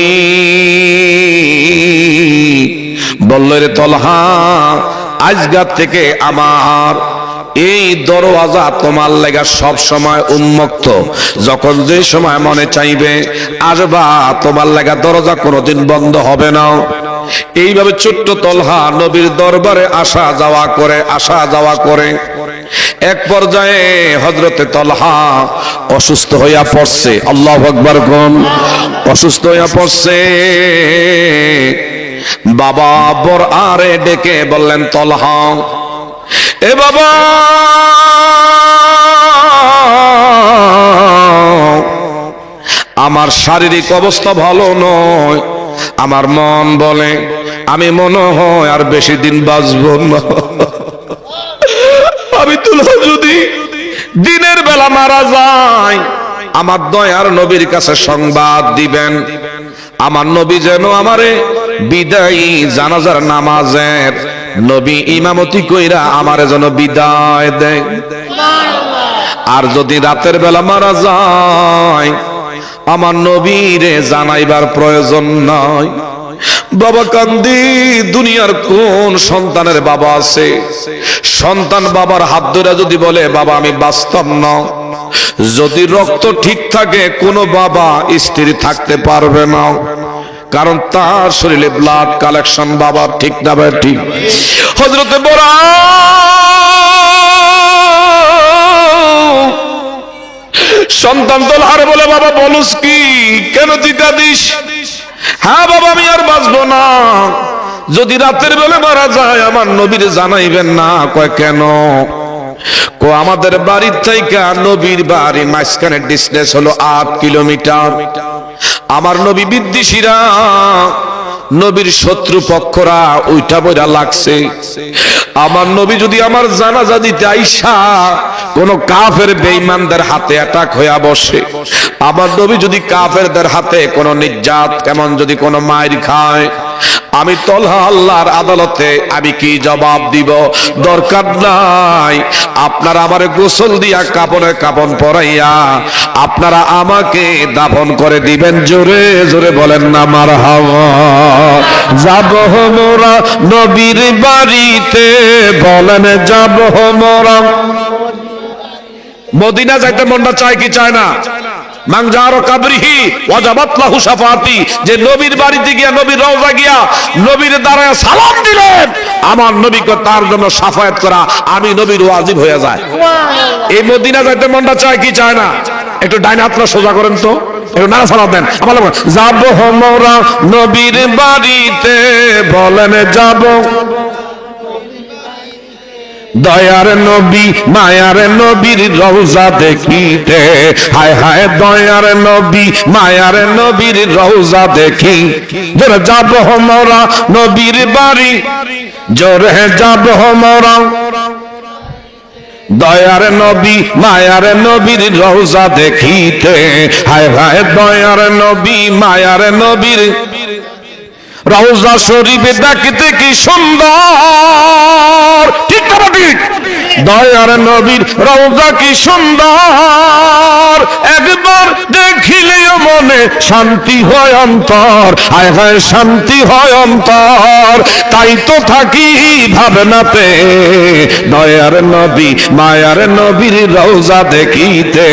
বলল, রে তলহা আজগার থেকে আমার এই দরওয়াজা তোমার লাগা সব সময় উন্মুক্ত, যখন যে সময় মনে চাইবে আসবা, তোমার লাগা দরজা কোনোদিন বন্ধ হবে না। এইভাবে ছোট্ট তলহা নবীর দরবারে আসা যাওয়া করে এক পর্যায়ে হযরতে তলহা অসুস্থ হইয়া পড়ছে। আল্লাহু আকবার কোন? অসুস্থ হইয়া পড়ছে। বাবা বরআরে ডেকে বললেন, তলহা এ বাবা, আমার শারীরিক অবস্থা ভালো নয়, আমার মন বলে আমি মনে হয় আর বেশি দিন বাঁচবো না। আমি তুলহ যদি দিনের বেলা মারা যায়, আমার দয়ার নবীর কাছে সংবাদ দিবেন, আমার নবী যেন আমারে বিদায়ী জানাজার নামাজের নবী ইমামতি কইরা আমারে যেন বিদায় দেয়। আর যদি রাতের বেলা মারা যায়, আমার নবীরে জানাইবার প্রয়োজন নাই। বাবা কান্দি, দুনিয়ার কোন সন্তানের বাবা আছে? সন্তান বাবার হাত ধরে যদি বলে বাবা আমি বাঁচতাম না, যদি রক্ত ঠিক থাকে কোন বাবা স্ত্রী থাকতে পারবে না, কারণ তার শরীরে ব্লাড কালেকশন বাবার ঠিক না ভাই ঠিক? হযরতে বড়া সন্তান তোলার বলে, বাবা বলুস কি, কেন দিতা দিস? হ্যাঁ বাবা আমি আর বাঁচবো না, যদি রাতের বেলা মারা যায় আমার নবীর জানাইবেন না। কয় কেন? কো আমাদের বাড়ির থেকে নবীর বাড়ি মাঝখানে ডিসটেন্স হলো 8 কিলোমিটার। আমার নবী বিদ্বেষীরা, নবীর শত্রু পক্ষরা উইটা বইরা লাগছে। আমার নবী যদি আমার জানাজা দিতে আইসা কোন কাফের বেঈমানদের হাতে অ্যাটাক হইয়া বসে, আমার নবী যদি কাফেরদের হাতে কোন নির্যাত কেমন যদি কোন মায়ের খায়, আমি তলহা আল্লাহর আদালতে আমি কি জবাব দিব? দরকার নাই, আপনারা আমারে গোসল দিয়া কাপড়ে কাপড় পরাইয়া আপনারা আমাকে দাফন করে দিবেন। জোরে জোরে বলেন না মারহাবা। যাব মোরা নবীর বাড়িতে, বলেন যাব মোরা। মদিনা যাইতে মনটা চায় কি চায় না? মাংজারো কাবরিহি ওয়াজাবাত লাহু শাফাতি, যে নবীর বাড়িতে গিয়া নবীর রওজা গিয়া নবীর দ্বারা সালাম দিলেন, আমার নবীকে তার জন্য শাফায়াত করা আমি নবীর ওয়াজিব হয়ে যায়। এই মদিনা যাইতে মনটা চায় কি চায় না? একটু ডাইন হাতটা সোজা করেন তো, একটু নারা সালাম দেন। আমার যাব মোরা নবীর বাড়িতে, বলেন যাব। দয়ার নবী মায়ার নবীর রওজা দেখিতে, হায় হায় দয়ার নবী মায়ার নবীর রওজা দেখি। জোরে যাব মোরা নবীর বাড়ি, জোরে যাব মোরা। দয়ার নবী মায়ার নবীর রওজা দেখিতে, হায় হায় দয়ার নবী মায়ার নবীর রওজা শরীফে দেখিতে কি সুন্দর। ঠিক না ঠিক? দয়ার নবীর রওজা কি সুন্দর, একবার দেখিলেও মনে শান্তি হয় অন্তর, হায় হায় শান্তি হয় অন্তর। তাই তো থাকি ভাবনাতে, দয়ার নবী মায়ার নবীর রওজা দেখিতে,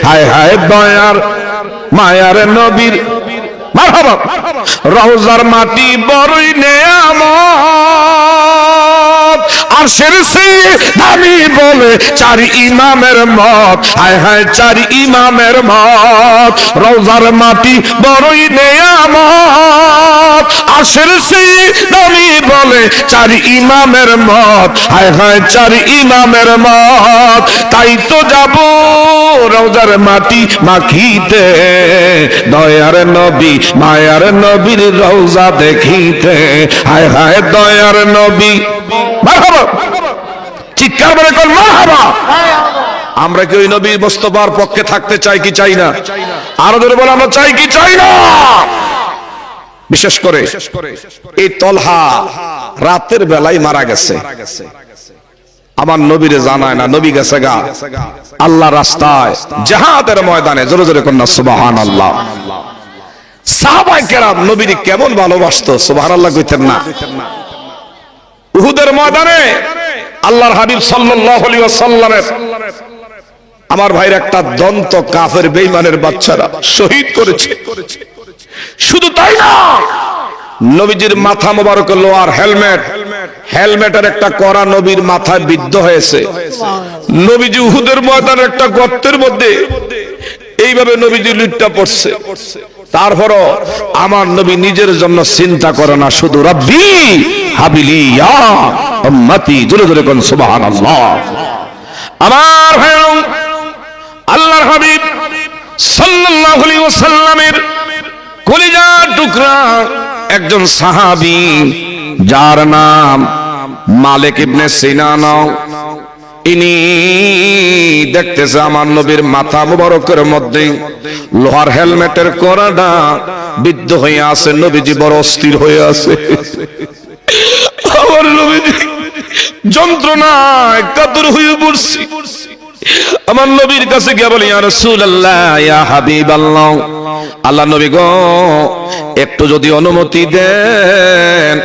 হায় হায় দয়ার মায়ার নবীর মারহাবা। রওজার মাটি বড়ই নেয়ামত, আরশের চেয়ে দামি বলে চার ইমামের মত, হায় হায় চার ইমামের মত। রওজার মাটি বড়ই নেয়ামত, আরশের চেয়ে দামি বলে চার ইমামের মত, হায় হায় চার ইমামের মত। তাই তো যাব রওজার মাটি মাখিতে, দয়ার নবী মায়ার নবীর রওজা দেখিতে, হায় হায় দয়ার নবী। মারহাবা, চিৎকার করে কোন মারহাবা। আমরা কি ওই নবীর মোস্তফার পক্ষে থাকতে চাই কি চাই না? আরো ধরে বলে আমরা চাই কি চাই না? বিশেষ করে এই তলহা রাতের বেলায় মারা গেছে, আমার নবীরে জানায় না, নবী গেছে গা আল্লাহ রাস্তায় জিহাদের ময়দানে। জোরে জোরে কন্যা সুবহানাল্লাহ। সাহাবায়ে কেরাম নবীরে কেমন ভালোবাসতো, সুবহানাল্লাহ কইতেন না? উহুদের ময়দানে আল্লাহর হাবিব সাল্লাল্লাহু আলাইহি ওয়াসাল্লামের আমার ভাইয়ের একটা দন্ত কাফের বেঈমানের বাচ্চারা শহীদ করেছে। শুধু তাই না, নবীজির মাথা মোবারক লোয়ার হেলমেটের একটা করা নবীর মাথায় বিদ্ধ হয়েছে। নবীজি উহুদের ময়দানের একটা গর্তের মধ্যে এইভাবে নবীজি লুটটা পড়ছে। তারপরও আমার নবী নিজের জন্য চিন্তা করে না, শুধু রব্বি হাবিলি ইয়া উম্মতি। জোরে জোরে কোন সুবহানাল্লাহ। আমার ভাই, আল্লাহর হাবিব সাল্লাল্লাহু আলাইহি ওয়াসাল্লামের কলিজার টুকরা একজন সাহাবী, যার নাম মালিক ইবনে সিনান। ইনি দেখতেছে আমার নবীর মাথা মুবারকের মধ্যে লোহার হেলমেটের করাটা বিদ্ধ হয়ে আছে। নবীজি বড় অস্থির হয়ে আছে। আমার নবীজি যন্ত্রণায় কাতর হয়ে পড়ছে। আমার নবীর কাছে গিয়ে বলি, ইয়া রাসূলুল্লাহ, ইয়া হাবিবাল্লাহ, আল্লাহ নবী গো, একটু যদি অনুমতি দেন,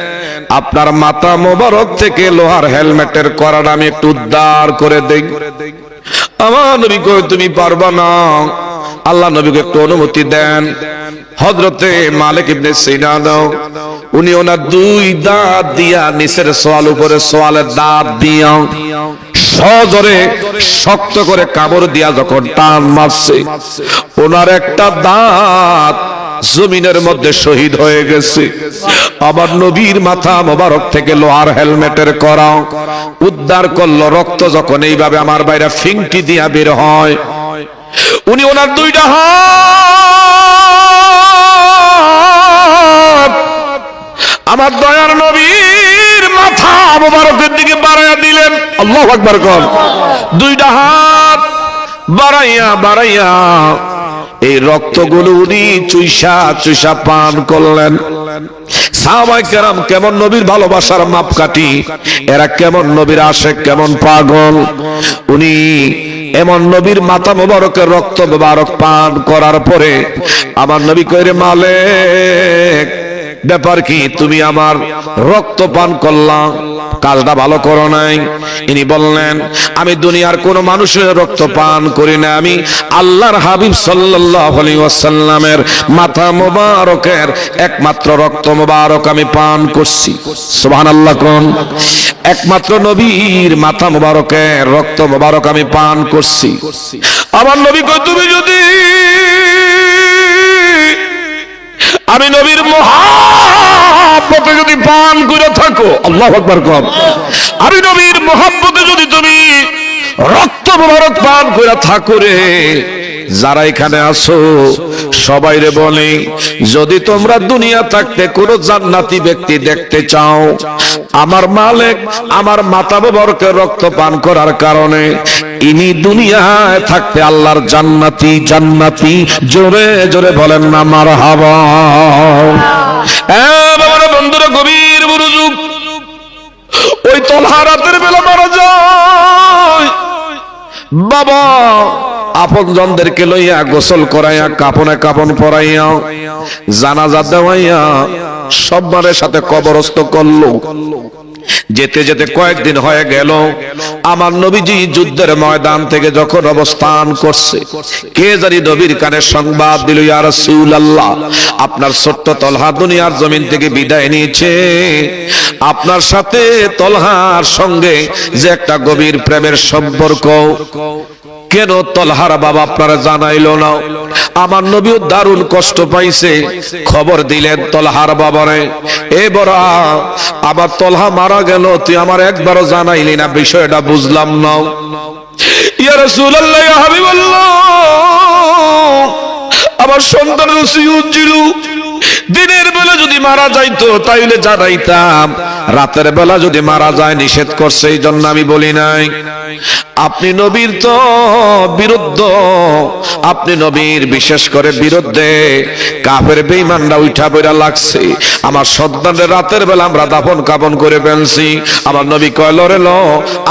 আপনার মাথা মোবারক থেকে লোহার হেলমেটের করাটা আমি একটু উদ্ধার করে দেই। আমার নবী কই, তুমি পারবা না। আল্লাহ নবীকে একটু অনুমতি দেন। হযরতে মালিক ইবনে সিনান উনি ওনার দুই দাঁত দিয়া নিচের সোয়াল উপরে সোয়ালের দাঁত দিয়া সজোরে শক্ত করে কামড় দিয়া যখন টান মারছে, ওনার একটা দাঁত জমিনের মধ্যে শহীদ হয়ে গেছে। আবার নবীর মাথা মোবারক থেকে লোহার হেলমেটের করা উদ্ধার করলো। রক্ত যখন এইভাবে আমার বাইরে ফিংটি দিয়া বের হয়, উনি ওনার দুইটা হাত আমার দয়ার নবীর মাথা মোবারকের দিকে বাড়াইয়া দিলেন। আল্লাহু আকবার। দুইটা হাত বাড়াইয়া বাড়াইয়া এই রক্তগুলো উনি চুইসা চুইসা পান করলেন। সাহাবায়ে কেরাম কেমন নবীর ভালোবাসার মাপকাঠি, এরা কেমন নবীর আশিক, কেমন পাগল। উনি এমন নবীর মাথা মোবারকের রক্ত মোবারক পান করার পরে আমার নবী কইরে, মালিক ব্যাপার কি, তুমি আমার রক্ত পান করলাম, কাজটা ভালো করো নাই। ইনি বললেন, আমি দুনিয়ার কোন মানুষের রক্ত পান করি না, আমি আল্লাহর হাবিব সাল্লাল্লাহু আলাইহি ওয়াসাল্লামের মাথা মোবারকের একমাত্র রক্ত মোবারক আমি পান করছি। সুবহানাল্লাহ কোন, একমাত্র নবীর মাথা মোবারকের রক্ত মোবারক আমি পান করছি। আমার নবী কই, তুমি যদি আমি নবীর মহব্বতে যদি পান করে থাকো, আল্লাহু আকবার কর, আমি নবীর মহব্বতে যদি তুমি রক্ত মোবারক পান করে থাকো রে, যারা এখানে আছো সবাই রে বলে, যদি তোমরা দুনিয়া থাকতে কোন জান্নাতি ব্যক্তি দেখতে চাও, আমার মালিক আমার মাথা মোবারকের রক্ত পান করার কারণে ইনি দুনিয়ায় থাকতে আল্লাহর জান্নাতি জান্নাতি। জোরে জোরে বলেন না মারহাবা। বাবারা, বন্ধুরা, গভীর মনোযোগ। ওই তলহা রাতের বেলা মারা যায়। বাবা আপনজনদেরকে লইয়া গোসল করাইয়া কাপনে কাপন পরাইয়া জানাজা দেওয়াইয়া সব্বারের সাথে কবরস্থ করলো। যেতে যেতে কয়েকদিন হয়ে গেল, আমার নবীজি যুদ্ধের ময়দান থেকে যখন অবস্থান করছে, কে জানি নবীর কানে সংবাদ দিল, ইয়া রাসূলুল্লাহ, আপনার ছোট্ট তলহা দুনিয়ার জমিন থেকে বিদায় নিয়েছে। আপনার সাথে তলহার সঙ্গে যে একটা গভীর প্রেমের সম্পর্ক, কেন তলহার বাবা আপনারা জানাইলো না? আমার নবীও দারুণ কষ্ট পাইছে। খবর দিলেন তলহার বাবারে, এ বড়া, আমার তলহা মারা গেল, তুই আমার একবারও জানাইলি না, বিষয়টা বুঝলাম না। ইয়া রাসূলুল্লাহ, ইয়া হাবিবাল্লাহ, আমার সন্তানের ওসিয়ত ছিল, দিনের বেলা যদি মারা যাইতো তাইলে জানাইতাম, রাতের বেলা যদি মারা যায় নিষেধ করছে, এই জন্য আমি বলি নাই। আপনি নবীর তো বিরুদ্ধ, আপনি নবীর বিশেষ করে বিরুদ্ধে কাফের বেঈমানরা উঠা বইরা লাগছে। আমার সন্তানের রাতের বেলা আমরা দাফন কাফন করে ফেলছি। আমার নবী কইল, রে ল,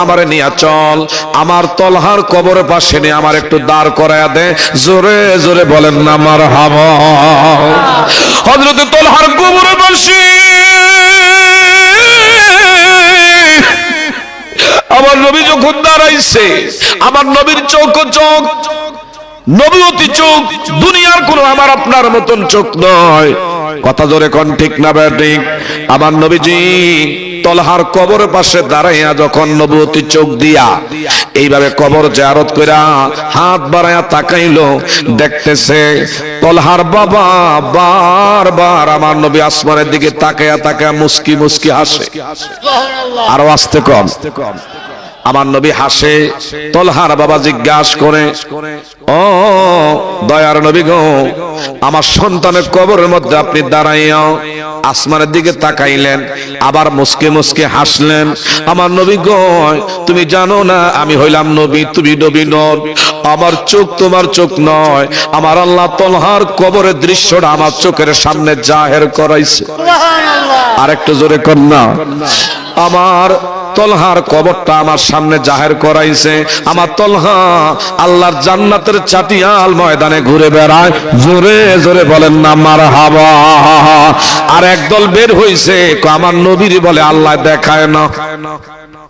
আমারে নিয়া চল, আমার তলহার কবরের পাশে নিয়ে আমার একটু দাঁড় করায়া দে। জোরে জোরে বলেন না মারহাবা। হযরত তলহার কবরের পাশে আমার নবী যখন দাঁড়াইছে, আমার নবীর চোখ চোখ, নবুয়তি চোখ, দুনিয়ার কোন আমার আপনার মতন চোখ নয়। কথা জোরে কোন, ঠিক না ঠিক? আমার নবীজি তলহার কবরের পাশে দাঁড়াইয়া যখন নবুয়তি চোখ দিয়া এইভাবে কবর জিয়ারত কইরা হাত বাড়াইয়া তাকাইলো, দেখতেছে তলহার বাবা বারবার আমার নবী আসমানের দিকে তাকায়া তাকায়া মুস্কি মুস্কি হাসে। আরো আস্তে কম। আমার নবী হাসে। তলহার বাবা জিজ্ঞাসা করে, ও দয়ার নবী গো, আমার সন্তানের কবরের মধ্যে আপনি দাঁড়াইয়া আসমানের দিকে তাকাইলেন, আবার মুস্কে মুস্কে হাসলেন। আমার নবী গো, তুমি জানো না আমি হইলাম নবী, তুমি নবী নন। আমার চোখ তোমার চোখ নয়, আমার আল্লাহ তলহার কবরের দৃশ্যটা আমার চোখের সামনে জাহের করাইছে। আরেকটু জোরে কর না। আমার তলহার কবরটা আমার সামনে জাহের করাইছে। আমার তলহা আল্লাহর জান্নাতের চাটিয়াল ময়দানে ঘুরে বেড়ায়। জোরে জোরে বলেন না মারহাবা। আর একদল বের হইছে, আমার নবীর বলে আল্লাহ দেখায় না।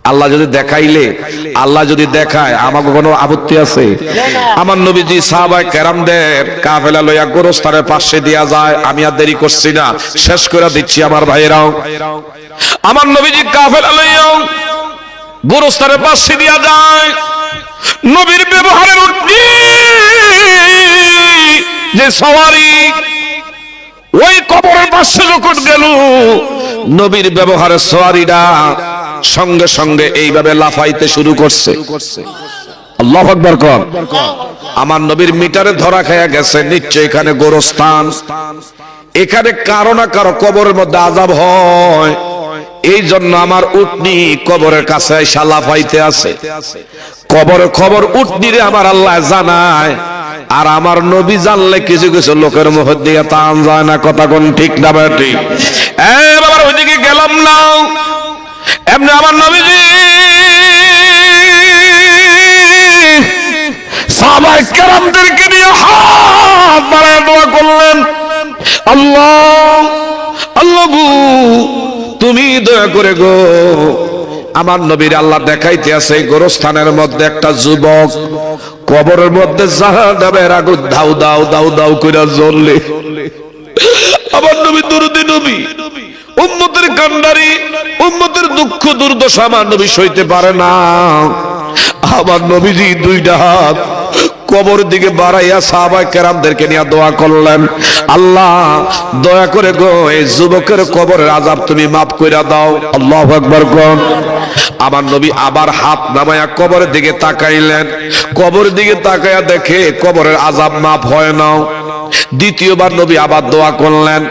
আল্লাহ যদি দেখাইলে, আল্লাহ যদি দেখায়, আমাকে কোনো আপত্তি আছে? আমার নবীজি সাহাবায়ে কেরামদের কাফেলা লইয়া গোরস্থানের পাশে দিয়া যায়। আমি আর দেরি করছি না, শেষ করে দিচ্ছি আমার ভাইরাও। আমার নবীজি কাফেলা লইয়া গোরস্থানের পাশে দিয়া যায়। নবীর ব্যবহারের উঠি যে সওয়ারি, ওই কবরের পাশে যখন গেল, নবীর ব্যবহারের সওয়ারিটা সঙ্গে সঙ্গে এইভাবে লাফাইতে শুরু করছে। আল্লাহু আকবার কর। আমার নবীর মিটারে ধরা খায়া গেছে, নিশ্চয় এখানে গোরস্থান, এখানে কারো না কারো কবরের মধ্যে আযাব হয়। এই জন্য আমার উটনি কবরের কাছে এসে লাফাইতে আছে। কবর খবর উটনি রে আমার আল্লাহ জানায়। আর আমার নবী জানলে কিছু কিছু লোকের মুখের দিকে টান যায় না, কথা কোন ঠিক না বেটি? বাবার ওইদিকে গেলাম না, এমনি আমার নবীজি সাহাবায়ে কেরামদেরকে নিয়ে হাত বাড়ায় দোয়া করলেন, আল্লাহ আল্লাহ গো তুমি দয়া করে গো আমার নবীর আল্লাহ দেখাইতে আছে গোরস্থানের মধ্যে একটা যুবক কবরের মধ্যে জাহান্নামের আগুন দাউ দাউ দাউ দাউ করে জ্বললে, আমার নবী দরদি নবী, উম্মতের কান্ডারি, উম্মতের দুঃখ দুর্দশা আমার নবী সইতে পারে না। আমার নবীজি দুইটা হাত কবর দিকে বাড়াইয়া সাহাবায়ে কেরামদেরকে নিয়ে দোয়া করলেন, আল্লাহ দয়া করে গো এই যুবকের কবরের আযাব তুমি মাফ কইরা দাও। আল্লাহু আকবার কোন। আমার নবী আবার হাত নামায়া কবরের দিকে তাকাইলেন, কবরের দিকে তাকায়া দেখে কবরের আযাব মাফ হয় না। দ্বিতীয়বার নবী আবার দোয়া করলেন,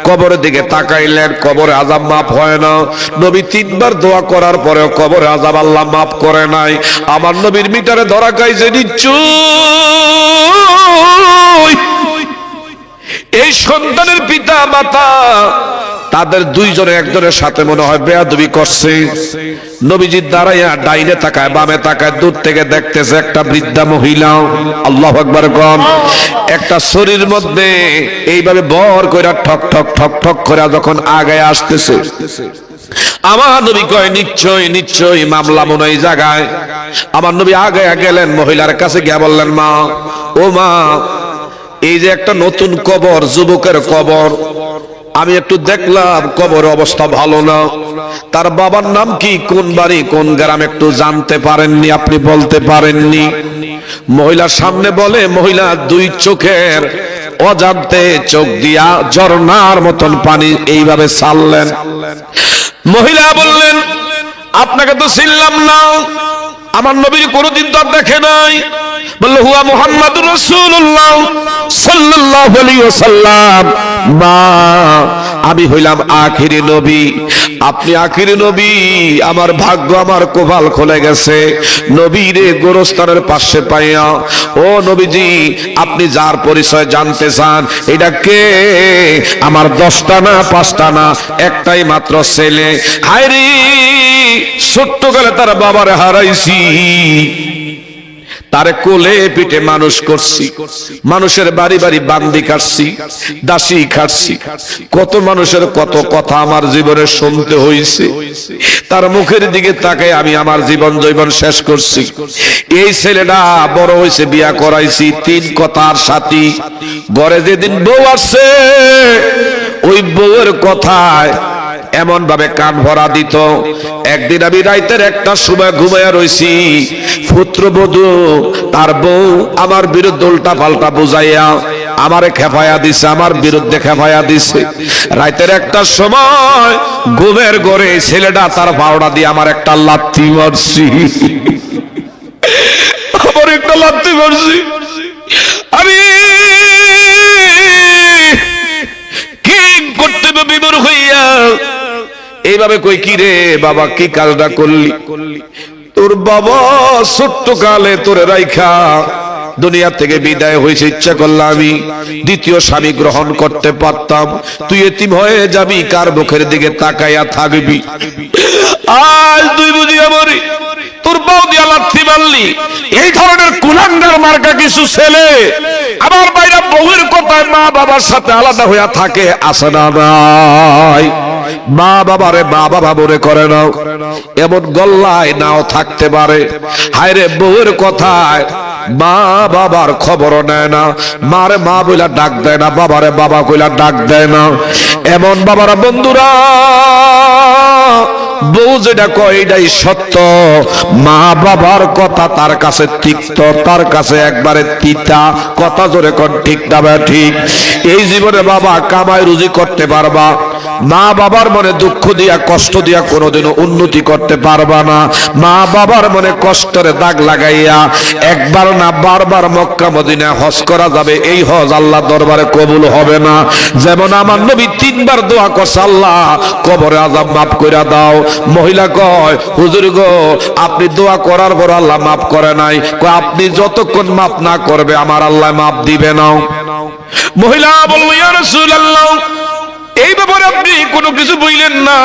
কবরের দিকে তাকাইলেন, কবরের আযাব মাফ হয় না। নবী তিনবার দোয়া করার পরেও কবরের আযাব আল্লাহ মাফ করে নাই। আমার নবীর মিটারে ধরা খাইছে নিশ্চয় এই সন্তানের পিতা মাতা তাদের দুইজনে একজনের সাথে মনে হয় বেয়াদবি করছে। নবীজি দাঁড়াইয়া ডাইনে তাকায় বামে তাকায়, দূর থেকে দেখতেছে একটা বৃদ্ধা মহিলা, আল্লাহু আকবার কোন, একটা শরীর মধ্যে এইভাবে বর কইরা ঠক ঠক ঠক ঠক করে যখন আগায় আসতেছে। আমার নবী কয় নিশ্চয় নিশ্চয় মামলা মনে এই জায়গায়। আমার নবী আগায় গেলেন, মহিলার কাছে গিয়ে বললেন, মা ও মা এই যে একটা নতুন কবর, যুবকের কবর, আমি একটু দেখলাম কবর অবস্থা ভালো না, তার বাবার নাম কি, কোন বাড়ি কোন গ্রাম একটু জানতে পারেননি, আপনি বলতে পারেননি? মহিলার সামনে বলে, মহিলা দুই চোখের অজান্তে চোখ দিয়া ঝর্ণার মতন পানি এইভাবে ছাড়লেন। মহিলা বললেন, আপনাকে তো চিনলাম না, আমার নবীর কোনদিন তো দেখে নাই। বলল, হুয়া মুহাম্মাদুর রাসূলুল্লাহ সাল্লাল্লাহু আলাইহি ওয়াসাল্লাম, মা আমি হইলাম আখিরি নবী, আপনি আখিরি নবী, আমার ভাগ্য আমার কপাল খুলে গেছে নবীরে গোরস্থানের পাশে পাইয়া। ও নবীজি আপনি যার পরিচয় জানতে চান, এটা কে? আমার 10টা না 5টা না, একটাই মাত্র ছেলে। হায়রে ছোট্টকালে তার বাবারে হারাইছি, তারে কোলে পিঠে মানুষ করছি, মানুষের বাড়ি বাড়ি বান্দি কাটছি, দাসী খাটছি, কত মানুষের কত কথা আমার জীবনে শুনতে হয়েছে। তার মুখের দিকে তাকায় আমি আমার জীবন জৈবন শেষ করছি। এই ছেলেটা বড় হয়েছে, বিয়া করাইছি, 3 কথার সাথী। ঘরে যেদিন বউ আসছে, ওই বউয়ের কথায় এমন ভাবে কান ভরা দিত। একদিন আমি রাইতের 1টার সময় ঘুমাইয়া রইছি, পুত্রবধূ তার বউ আমার বিরুদ্ধে উল্টা পাল্টা বুঝাইয়া আমারে খেপাইয়া দিছে, আমার বিরুদ্ধে খেপাইয়া দিছে। রাইতের 1টার সময় ঘুমের ঘরে ছেলেটা তার পাউডা দিয়ে আমার একটা লাথি মারছি, আমার একটা লাথি মারছি। আমি কি করতে বিমূঢ় হইয়া এইভাবে কই, কি রে বাবা কি কাজটা করলি? তোর বাবা ছোট্ট কালে তোরে রাইখা দুনিয়া থেকে বিদায় হয়েছে, ইচ্ছা করলে আমি দ্বিতীয় স্বামী গ্রহণ করতে পারতাম, তুই এতিম হয়ে যাবি, কার মুখের দিকে তাকাইয়া থাকবি? আজ তুই বুঝি আমারে তোর বউ দিয়া লাথি মারলি। এই ধরনের কুলাঙ্গার মার্কা কিছু ছেলে আমার বাইরে বউয়ের কথায় মা বাবার সাথে আলাদা হইয়া থাকে, আসে না নাই? মা বাবারে মা বাবা মনে করে নাও, এমন গল্লায় নাও থাকতে পারে। হায়রে বউয়ের কথায় মা বাবার খবরও নেয় না, মারে মা বইলা ডাক দেয় না, বাবারে বাবা কইলা ডাক দেয় না। এমন বাবারা বন্ধুরা, বউ যেটা কয় এটাই সত্য, মা বাবার কথা তার কাছে তিক্ত, তার কাছে একবারে তিতা। কথা জোরে কোন ঠিক না ঠিক? এই জীবনে বাবা কামাই রুজি করতে পারবা, মা বাবার মনে দুঃখ দিয়া কষ্ট দিয়া কোনোদিনও উন্নতি করতে পারবা না। মা বাবার মনে কষ্টের দাগ লাগাইয়া একবার না বারবার মক্কা মদিনা হজ করা যাবে, এই হজ আল্লাহ দরবারে কবুল হবে না। যেমন আমার নবী 3বার দোয়া করছে, আল্লাহ কবরে আযাব মাফ কইরা দাও, মহিলা কয় হুজুর গো আপনি দোয়া করার পর আল্লাহ মাফ করে নাই, কয় আপনি যতক্ষণ মাফ না করবে আমার আল্লাহ মাফ দিবে না। মহিলা বলল ইয়া রাসূলুল্লাহ এই ব্যাপারে আপনি কোনো কিছু বললেন না।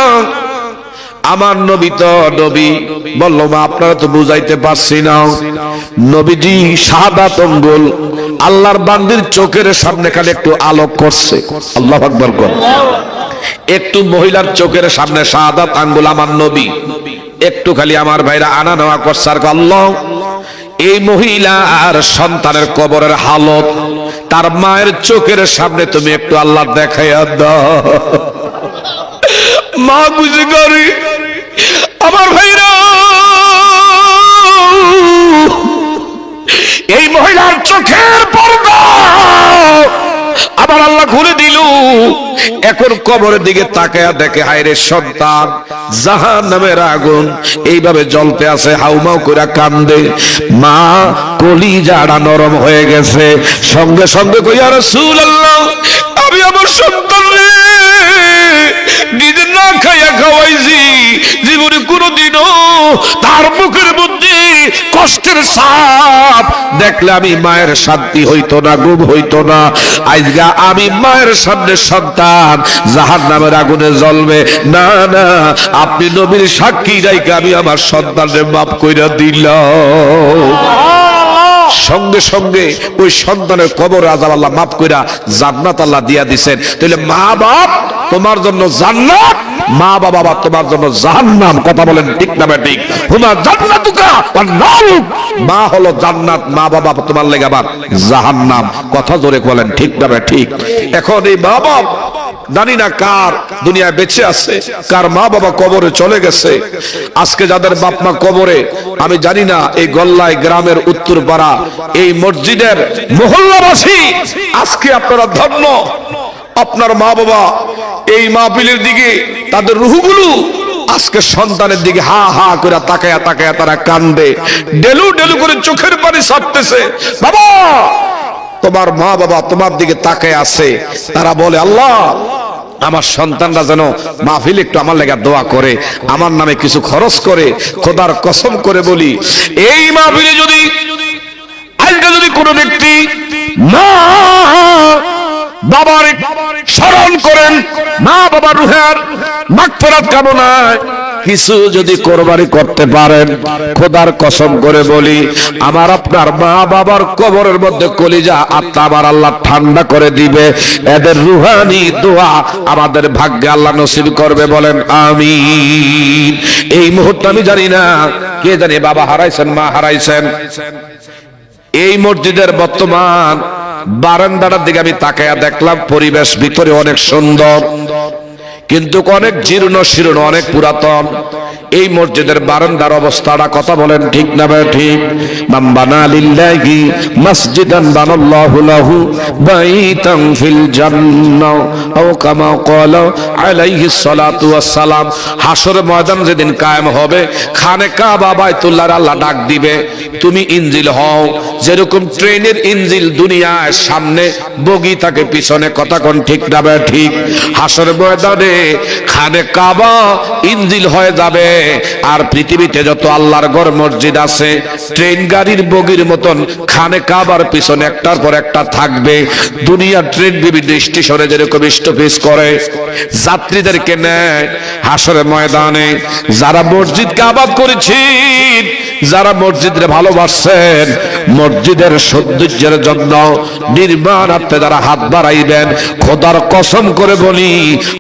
আমার নবী তো নবী বলল মা আপনারা তো বুঝাইতে পারছি না। নবীজি শাহাদাত আঙ্গুল আল্লাহর বান্দির চোখের সামনে খালি একটু আলোক করছে, আল্লাহু আকবার কর, একটু মহিলার চোখের সামনে শাহাদাত আঙ্গুল আমার নবী একটু খালি আমার ভাইরা আনা নেওয়া করছে। আর আল্লাহ এই মহিলার সন্তানের কবরের হালত তার মায়ের চোখের সামনে তুমি একটু আল্লাহ দেখাইয়া দাও। মা বুঝে করি আমার ভাইরা এই মহিলার চোখের পর্দা আবার আল্লাহ খুলে দিল। এখন কবরের দিকে তাকায়া দেখে হায়রে সন্তান জাহান্নামের আগুন এইভাবে জ্বলতে আছে, হাউমাউ করে কান্দে। মা কলিজাটা নরম হয়ে গেছে, সঙ্গে সঙ্গে কই ইয়া রাসূলুল্লাহ আমি আমার সন্তানরে নিজে না খাইয়া খাওয়াইছি, জীবনে কোনোদিনও তার মুখের মধ্যে কষ্টের ছাপ দেখলে আমি মায়ের শান্তি হইতো না, ঘুম হইতো না। আজকে আমি মায়ের সামনে সন্তান জাহান্নামের আগুনে জ্বলবে, না না আপনি নবীর সাক্ষী রাইখা আমি আমার সন্তানরে মাফ কইরা দিলাম। সঙ্গে সঙ্গে ওই সন্তানের কবর আযাব আল্লাহ মাফ কইরা জান্নাত আল্লাহ দিয়া দিবেন। তাহলে মা বাপ তোমার জন্য জান্নাত, মা বাবা তোমার জন্য জাহান্নাম। কথা বলেন ঠিক না ঠিক? হুমা জান্নাতুকা ওয়ান নার, মা হলো জান্নাত, মা বাবা তোমার লাগি আবার জাহান্নাম। কথা জোরে বলেন ঠিক না ঠিক? এখন এই মা বাপ জানি না কার দুনিয়ায় বেঁচে আছে, কার মা বাবা কবরে চলে গেছে। আজকে যাদের বাপ মা কবরে আমি জানি না, এই গল্লায় গ্রামের উত্তরপাড়া এই মসজিদের মহল্লাবাসী আজকে আপনারা ধন্য। আপনার মা বাবা এই মাহফিলের দিকে তাদের রূহগুলো আজকে সন্তানের দিকে হা হা করে তাকায়া তাকায়া তারা কান্দে, ডেলু ডেলু করে চোখের পানি ছাড়তেছে। বাবা তোমার মা বাবা তোমার দিকে তাকায় আছে, তারা বলে আল্লাহ আমার সন্তানরা যেন মাহফিল একটু আমার লাগা দোয়া করে, আমার নামে কিছু খরচ করে। খোদার কসম করে বলি এই মাহফিলে যদি আজকে যদি কোনো ব্যক্তি মা বাবার স্মরণ করেন, মা বাবার রুহের মাগফিরাত কামনায় কিছু যদি কোরবানি করতে পারেন, খোদার কসম করে বলি আমার আপনার মা বাবার কবরের মধ্যে কলিজা আত্মা আমার আল্লাহ ঠান্ডা করে দিবে। এদের রুহানি দোয়া আমাদের ভাগ্যে আল্লাহ নসিব করবে, বলেন আমিন। এই মুহূর্তে আমি জানি না কে জানে বাবা হারাইছেন, মা হারাইছেন। এই মসজিদের বর্তমান বারান্দাটার দিকে আমি তাকায়া দেখলাম, পরিবেশ ভিতরে অনেক সুন্দর কিন্তু অনেক জীর্ণ শীর্ণ, অনেক পুরাতন। এই মসজিদের বারান্দার অবস্থাটা কথা বলেন ঠিক না ঠিক? মান বানা লিল্লাহি মসজিদান বানাল্লাহু লাহু বাইতান ফিল জান্নাহ আও কামা ক্বালা আলাইহিস সালাতু ওয়াস সালাম। হাসরের ময়দান যেদিন কায়েম হবে, খানে কাবা বাইতুল্লাহর আল্লাহ ডাক দিবে তুমি ইঞ্জিল হও। যেরকম ট্রেনের ইঞ্জিল দুনিয়ার সামনে বগি থাকে পিছনে, কথা কোন ঠিক না ঠিক? হাসরের ময়দানে খানে কাবা ইঞ্জিল হয়ে যাবে। আর পৃথিবীতে যত আল্লাহর ঘর মসজিদ আছে ট্রেন গাড়ির বগির মতন খানে কাবার পিছনে একটার পর একটা থাকবে। দুনিয়ার ট্রেন বিভিন্ন স্টেশনে যেরকম স্টপেজ করে যাত্রীদেরকে নেয়, হাসরের ময়দানে যারা মসজিদকে আবাদ করেছেন, যারা মসজিদে ভালোবাসেন, মসজিদের সৌন্দর্যের জন্য নির্মাণার্থে যারা হাত বাড়াইবেন, খোদার কসম করে বলি